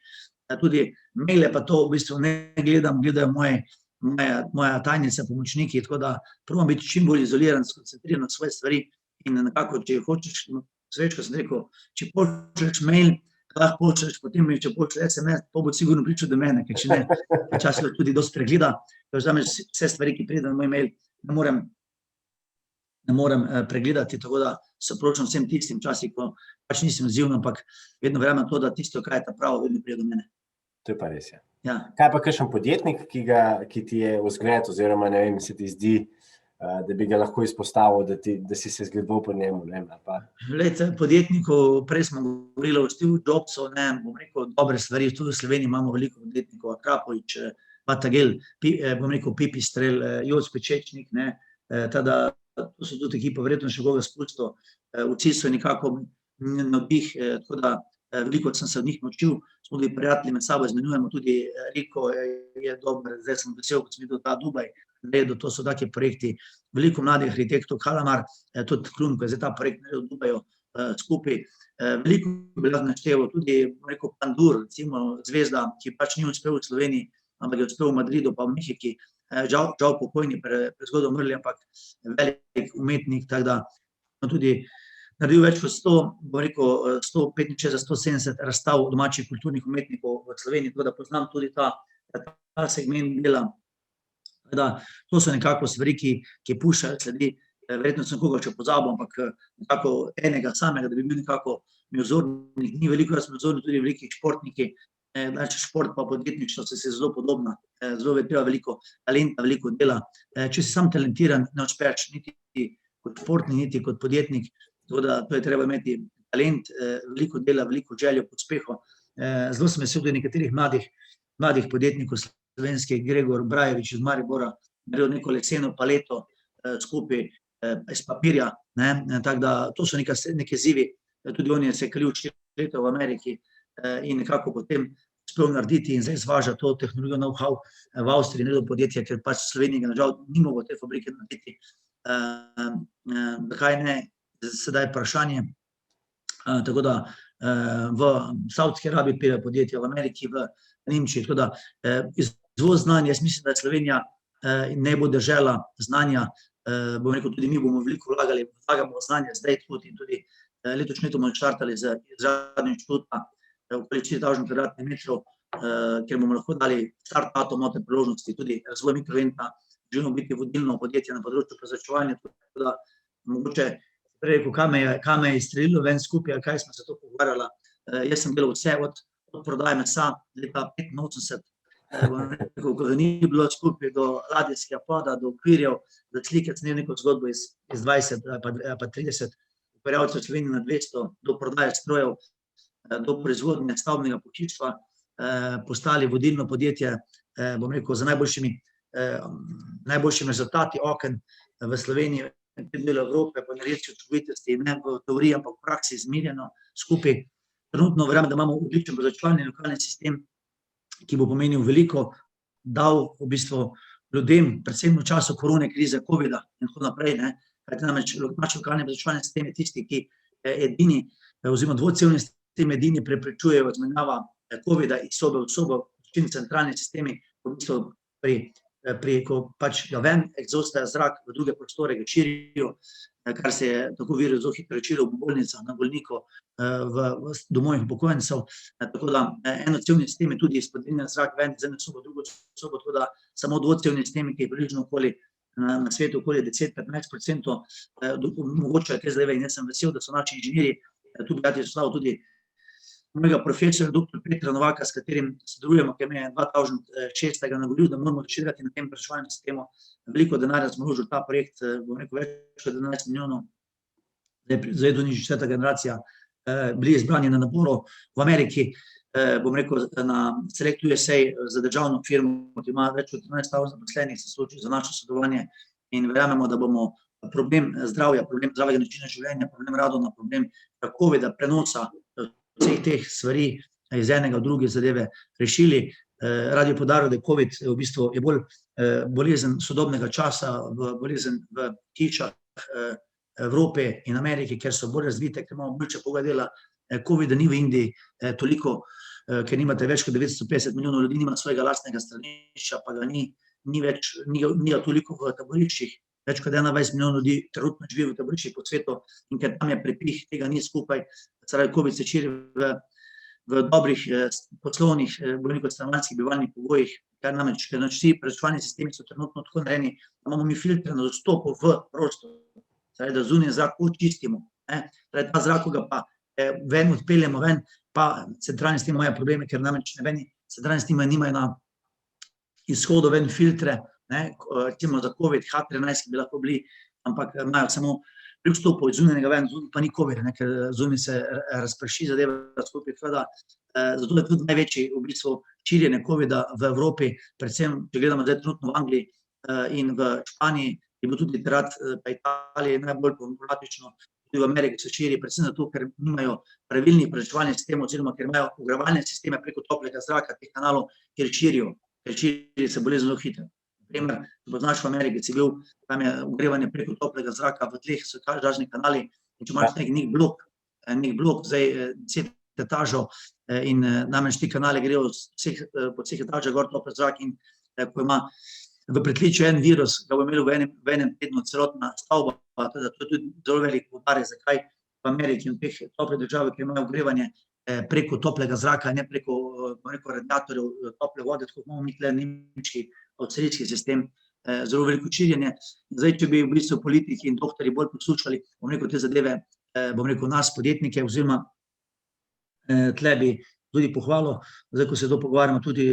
Tudi maile pa to v bistvu ne gledam, gledajo moja tajnica, pomočniki, tako da probam biti čim bolj izoliran, skoncentriran na svoje stvari in nekako, če hočeš, Srečko sem rekel, če pošlješ mail, lahko pošlješ, potem če pošlješ SMS, to bo sigurno pričal do mene, ker če ne, včasih tudi dosti pregleda, ker vzameš vse stvari, ki pridejo na moj mail, ne morem pregledati, tako da se oproščam vsem tistim časih, ko pač nisem odzivno, ampak vedno verjamem to, da tisto, kaj je ta pravo, vedno pride do mene. To je pa res, ja. Ja. Kaj pa kakšen podjetnik, ki ti je vzgled, oziroma ne vem, se ti zdi, da bi ga lahko izpostavil, da si se zgledoval po njemu, ne vem, pa. Glejte, podjetnikov, prej smo govorili o Steve Jobsu, ne, bom rekel, dobre stvari, tudi v Sloveniji imamo veliko podjetnikov, Akrapovič, Patagel, bom rekel, Pipistrel, Joc Pečečnik, ne, tada, to so tudi ekipa, verjetno še koga spustil, vsi so nekako navdih, tako da veliko sem se od njih naučil, smo tudi prijatelji med sabo izmenjujemo, tudi Riko je dober, zdaj sem vesel, kot sem videl ta Dubaj, to so take projekti, veliko mladih arhitektov, Kalamar, tudi Klun, ko je zdaj ta projekt naredil v Dubaju skupaj, veliko bi lahko našteval, tudi, rekel, Pandur, recimo zvezda, ki pač ni uspel v Sloveniji, ampak je uspel v Madridu, pa v Mehiki, žal pokojni, prezgodaj umrli, ampak velik umetnik, tako da tudi naredil več kot 100, bom rekel, 165-170 razstav domačih kulturnih umetnikov v Sloveniji, tako da poznam tudi ta segment dela. To so nekako stvari, ki pušajo sledi. Verjetno sem koga še pozabil, ampak nekako enega samega, da bi bil nekako mi vzornik, ni veliko, jaz sem vzornik tudi veliki športniki, šport pa podjetništvo se zelo podobna, zelo treba veliko talenta, veliko dela. Če si sam talentiran, ne uspeš niti kot športnik, niti kot podjetnik, tako da to je treba imeti talent, veliko dela, veliko željo po uspehu. Zelo sem vesel tudi nekaterih mladih podjetnikov slovenskih, Gregor Brajevič iz Maribora, naredil neko leseno paleto skupaj iz papirja, tako da to so neke izzivi, tudi on je se kalil 4 leta v Ameriki in nekako potem uspel narediti in zdaj zvaža to tehnologijo know-how v Avstriji, naredil podjetje, ker pač Slovenija nažal ni mogel te fabrike narediti. Zakaj ne, sedaj vprašanje. Tako da v Saudski Arabiji pere podjetja, v Ameriki, v Nemčiji, tako da izvoz znanja, jaz mislim, da je Slovenija ne bo država znanja, bom rekel, tudi mi bomo veliko vlagamo v znanje, zdaj tudi letošnje leto bomo štartali z izgradnjo inštituta okoli 4000 kvadratnih metrov, kjer bomo lahko dali start-upom te priložnosti, tudi razvoj mikroeventa, želimo biti vodilno podjetje na področju prezračevanja, tako da mogoče rekel, kaj me je izstrelilo ven skupaj, kaj smo se to pogovarjala. Jaz sem delal vse od prodaje mesa leta 85, ko ni bilo skupaj do ladijskega poda, do okvirjev, da slike sem neko zgodbo iz 20 pa 30 upravljavcev Slovenije na 200, do prodaje strojev, do proizvodnje stavbnega pohištva, postali vodilno podjetje, bom rekel, z najboljšimi rezultati oken v Sloveniji, del Evrope, po energetski učinkovitosti, ne v teoriji, ampak v praksi izmerjeno skupaj. Trenutno verjamem, da imamo odličen prezračevalni lokalni sistem, ki bo pomenil veliko, dal v bistvu ljudem, predvsem v času korone krize, covida in tako naprej, kajti namreč naš lokalni prezračevalni sistem je tisti, ki edini, oziroma dvocevni sistem edini preprečujejo izmenjava covida iz sobe v sobo, čim centralni sistemi v bistvu ko pač ga ven egzostaja zrak v druge prostore, ga širijo, kar se je tako virus zelo hitro širil v bolnicah, na bolnikov, v domovih upokojencev, tako da enocevni sistem je tudi izpodrinjen zrak ven iz ene sobe v drugo sobo, tako da samo dvocevni sistem, ki je približno na svetu okoli 10-15%, mogoče je te zdaj, in jaz sem vesel, da so naši inženirji, tu bi rad izpostavil tudi mojega profesorja, dr. Petra Novaka, s katerim sodelujemo, ki me je 2006 nagovoril, da moramo razširjati na tem prezračevalnem sistemu. Veliko denarja smo vložili v ta projekt, bom rekel, več kot 11 milijonov, zdaj to ni že 4. generacija, bili izbrani na naboru v Ameriki, bom rekel, na Select USA za državno firmo, ki ima več kot 13,000 zaposlenih, se soočil za naše sodelovanje in verjamemo, da bomo problem zdravja, problem zdravega načina življenja, problem radona, problem covida, prenosa vseh teh stvari iz enega v druge zadeve rešili. Rad je poudaril, da je COVID v bistvu je bolj bolezen sodobnega časa, bolezen v hišah Evrope in Amerike, ker so bolj razvite, ker imamo boljše pogoje dela. COVID ni v Indiji toliko, ker nimate več kot 950 milijonov ljudi, nima svojega lastnega stranišča, pa ga ni več, ni ga toliko v taboriščih, več kot 21 milijonov ljudi trenutno živi v taboriščih po svetu in ker tam je prepih, tega ni skupaj, zaradi COVID se širi v dobrih poslovnih, bolj kot stanovanjskih bivalnih pogojih, ker namreč vsi prezračevalni sistemi so trenutno tako narejeni, da imamo mi filtre na dostopu v prostor, da zunaj zrak očistimo, ta zrak, ko ga pa ven odpeljemo ven, pa centralni sistem imajo probleme, ker namreč neveni centralni sistemi nimajo na izhodu ven filtre, recimo za COVID, H13, ki bi lahko bili, ampak imajo samo pri vstopu iz zunanjega ven, pa ni COVID, ker zunaj se razprši zadeva skupaj, zato je tudi največji v bistvu širjenje COVID-a v Evropi, predvsem, če gledamo zdaj trenutno v Angliji in v Španiji, je bil tudi takrat pa Italiji najbolj problematično, tudi v Ameriki se širi, predvsem zato, ker nimajo pravilnih prezračevalnih sistemov, oziroma ker imajo ogrevalne sisteme preko toplega zraka, teh kanalov, ker širi se bolezen zelo hitro. Primer, če poznaš v Ameriki, si bil, tam je ogrevanje preko toplega zraka v tleh, so različni kanali, in če imaš nek blok, zdaj 10 etažov in namreč ti kanali grejo po vseh etažah gor tople zrak in ko ima v pritličju en virus, ga bo imel v enem tednu celotna stavba, to je tudi zelo velik poudarek, zakaj v Ameriki in v teh toplih državah, ki imajo ogrevanje preko toplega zraka, ne preko radiatorjev tople vode, tako imamo mi tukaj nemški avstrijski sistem, zelo veliko širjenje. Zdaj, če bi v bistvu politiki in doktorji bolj poslušali, te zadeve, nas, podjetnike, oziroma tle bi tudi pohvalil, zdaj, ko se to pogovarjamo, tudi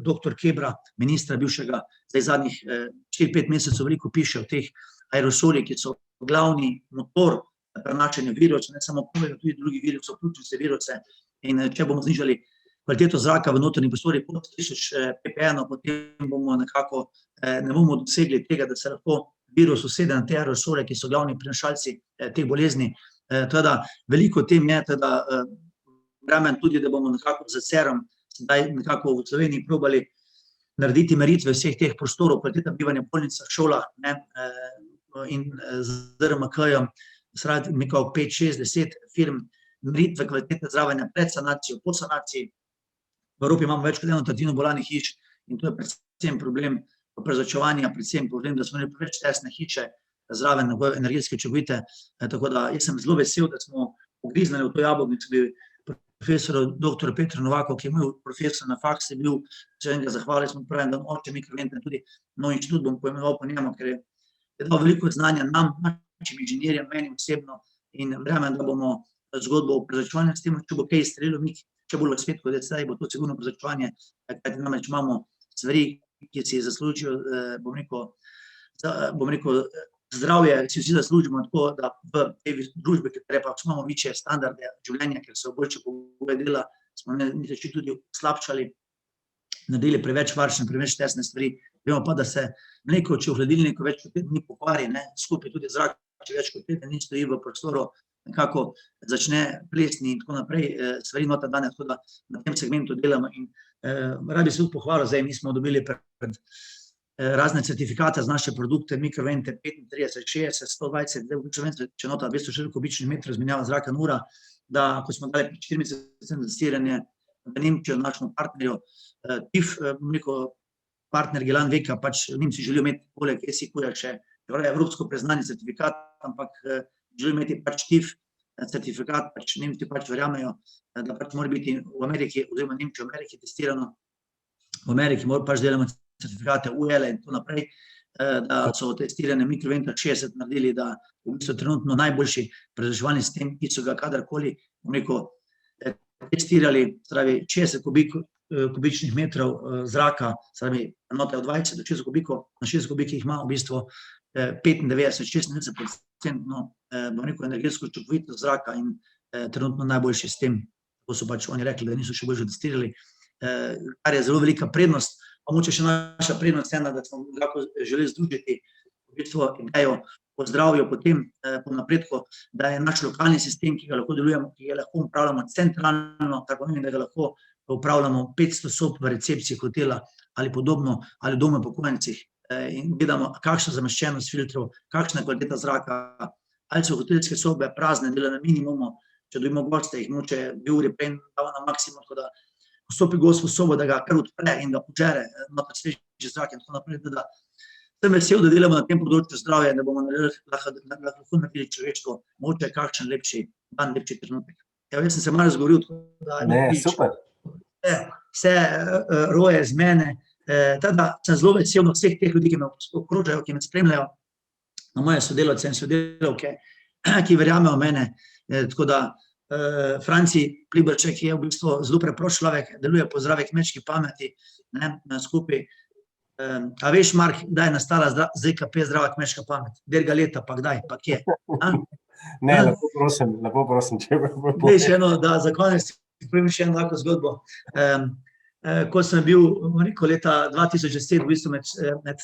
doktor Kebra, ministra bivšega, zdaj zadnjih 4-5 mesecev veliko piše o teh aerosolih, ki so glavni motor prenašanja virusov, ne samo COVID, tudi drugi virusi, vključujoč viruse, in če bomo znižali kvaliteto zraka v notranjih prostorih pod 1000 ppm, potem bomo nekako ne bomo dosegli tega, da se lahko virus usede na te aerosole, ki so glavni prenašalci teh bolezni. Teda veliko tem je, teda verjamem tudi, da bomo nekako z CERom zdaj nekako v Sloveniji probali narediti meritve vseh teh prostorov, kvaliteta bivanja v bolnicah, šolah, ne, in z RMK-jem, nekako 5, 6, 10 firm, meritve kvalitete zdravljenja pred sanacijo, po sanaciji. V Evropi imamo več kot 1/3 bolanih hiš in to je predvsem problem prezračevanja, predvsem problem, da smo imeli preveč tesne hiše, zraven energetske učinkovite, tako da jaz sem zelo vesel, da smo ugriznili v to jabolko, bi profesor dr. Petru Novaku, ki je moj profesor na faksu, je bil, če enega zahvalili smo, pravim, da oče mikrovente, tudi nov inštitut bom poimenoval po njemu, ker je dal veliko znanja nam, našim inženirjem, meni osebno, in verjamem, da bomo zgodbo o prezračevanju s tem, če bo kaj izstrelilo, če bolj svet, kot je sedaj, bo to sigurno prezračevanje, kajti namreč imamo stvari, ki si zaslužijo, bom rekel, zdravje, si vsi zaslužimo tako, da v tej družbi, ker pa imamo večje standarde življenja, ker so boljše pogoje dela, smo nekaj tudi slabšali, naredili preveč varčne, preveč tesne stvari. Vemo pa, da se mleko, če v hladilniku več kot 5 dni pokvari, skupaj tudi zrak, če več kot 5 dni stoji v prostoru, nekako začne plesni in tako naprej, stvari nota dane, tako da na tem segmentu delamo in rad bi se tudi pohvalil, zdaj mi smo dobili pred razne certifikate za naše produkte, mikrovente 35, 60, 120, če nota 260 kubičnih metrov izmenjava zraka na uro, da ko smo dali 4 mesece testiranje v Nemčijo, našemu partnerju, TIF, partner Gelan Veka, pač Nemci želijo imeti poleg ESI-kuja še evropsko priznanje certifikat, ampak želijo imeti pač TIF certifikat, pač Nemci pač verjamejo, da pač mora biti v Ameriki, oziroma Nemčijo v Ameriki testirano, v Ameriki pač delamo certifikate UL in tako naprej, da so testirane mikrovente 60 naredili, da v bistvu trenutno najboljši prezračevalni sistem, ki so ga kadarkoli, testirali, pravi 60 kubičnih metrov zraka, pravi enota od 20 do 60 kubikov, na 60 kubikih ima v bistvu 95-96%, bom rekel, energetsko učinkovitost zraka in trenutno najboljši sistem, tako so pač oni rekli, da niso še boljše testirali, kar je zelo velika prednost. Pa moče še naša prednost ena, da smo lahko želeli združiti v bistvu idejo o zdravju, potem po napredku, da je naš lokalni sistem, ki ga lahko delujemo, ki ga lahko upravljamo centralno, kar pomeni, da ga lahko upravljamo 500 sob v recepciji hotela ali podobno, ali doma upokojencih in gledamo, kakšna zameščenost filtrov, kakšna kvaliteta zraka, ali so hotelske sobe prazne, dela na minimumu, če dobimo goste, jih moče 2 uri prej dava na maksimum, tako da vstopi gost v sobo, da ga kar odpre in da požere, noter sveži zrak in tako naprej, da sem vesel, da delamo na tem področju zdravja, da bomo lahko naredili človeštvo, moče kakšen lepši dan, lepši trenutek. Jaz sem se malo razgovoril, da super. Vse roje z mene, teda sem zelo vesel vseh teh ljudi, ki me okrožajo, ki me spremljajo, na moje sodelavce in sodelavke, ki verjamejo v mene, tako da Franci Pliberček je v bistvu zelo preprost človek, deluje po zdravi kmečki pameti, skupaj. A veš, Mark, kdaj je nastala ZKP, zdrava kmečka pamet? Derga leta, pa kdaj, pa kje? Ne, lepo prosim, če bo. Veš, da za konec povem še eno lahko zgodbo. Ko sem bil, rekel, leta 2010 v bistvu med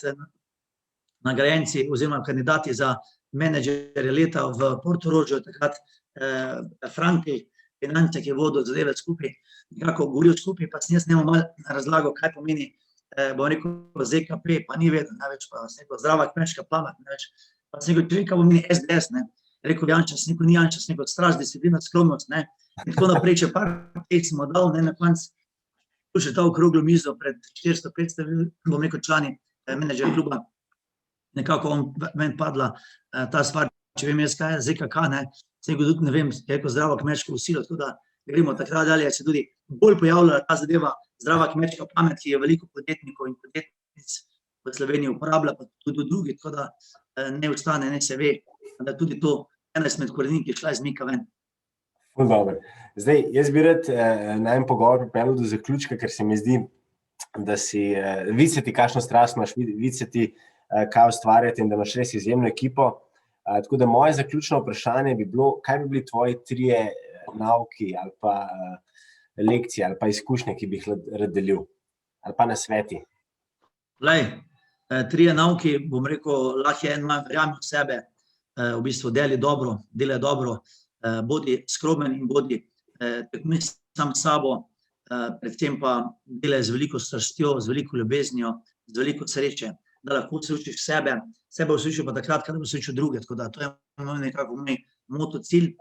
nagrajenci oziroma kandidati za menedžerje leta v Portorožu, takrat Franki Finance, ki je vodil zadeve skupaj, nekako govoril skupaj, pa sem jaz njemu malo razlagal, kaj pomeni, bom rekel, ZKP, pa ni vedel, največ pa sem rekel, zdrava kmečka pamet, največ, pa sem rekel, kaj pomeni SDS, rekel Janča, sem rekel, ni Janča, sem rekel, straž, disciplina, skromnost, in tako naprej, če par teh smo dal, na konc, tu še ta okroglo mizo pred 400-500, bom rekel, člani menedžer kluba, nekako meni padla ta stvar, če vem jaz, kaj je ZKK, se tudi, ne vem, zdrava kmečka vsila, tako da gremo takrat dalje, se tudi bolj pojavlja ta zadeva zdrava kmečka pamet, ki je veliko podjetnikov in podjetnic v Sloveniji uporablja, pa tudi drugi, tako da ne ostane, ne se ve, da tudi to ena izmed korenin, ki šla izmika ven. Dobro. Zdaj, jaz bi rad najem pogovor pripeljal do zaključka, ker se mi zdi, da videti, kakšno strast imaš, videti, kaj ustvarjati in da imaš res izjemno ekipo. Tako da moje zaključno vprašanje bi bilo, kaj bi bili tvoji 3 nauki ali pa lekcije ali pa izkušnje, ki bi jih rad delil, ali pa nasveti? 3 nauki, bom rekel, lahko je en manj, verjami v sebe, v bistvu delaj dobro, bodi skromen in bodi tekmuj sam s sabo, predvsem pa delaj z veliko strastjo, z veliko ljubeznijo, z veliko sreče, da lahko se učiš sebe uslišil pa takrat, kadar uslišil druge, tako da to je nekako moj moto, cilj,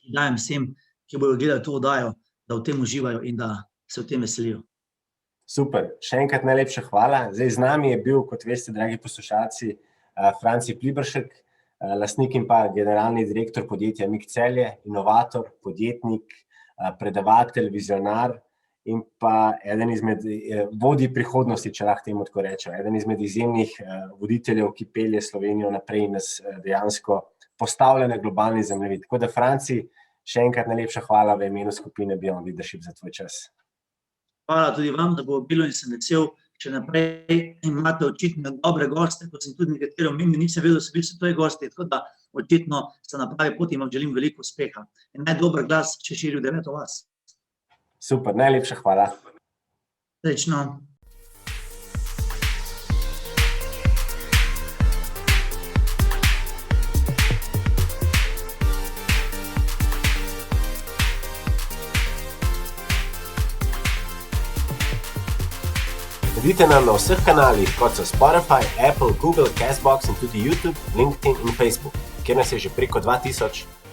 ki dajem vsem, ki bodo gledali to oddajo, da v tem uživajo in da se v tem veselijo. Super, še enkrat najlepša hvala. Zdaj z nami je bil, kot veste, dragi poslušalci, Franci Pliberšek, lastnik in pa generalni direktor podjetja MIG Celje, inovator, podjetnik, predavatelj, vizionar in pa eden izmed vodij prihodnosti, če lahko temu tako rečem, eden izmed izjemnih voditeljev, ki pelje Slovenijo naprej in nas dejansko postavlja na globalni zemljevid. Tako da, Franci, še enkrat najlepša hvala v imenu skupine Beyond Leadership za tvoj čas. Hvala tudi vam, da bo bilo in sem vesel, če naprej imate očitno dobre goste, kot sem tudi nekateri omenil, nisem vedel, da so bili vsi tvoji gosti, tako da očitno ste na pravi poti in vam želim veliko uspeha. In naj dober glas še širi v 9 vas. Super, najlepša hvala. Srečno. Sledite nam na vseh kanalih, kot so Spotify, Apple, Google, Castbox in tudi YouTube, LinkedIn in Facebook, kjer nas je že preko 2000.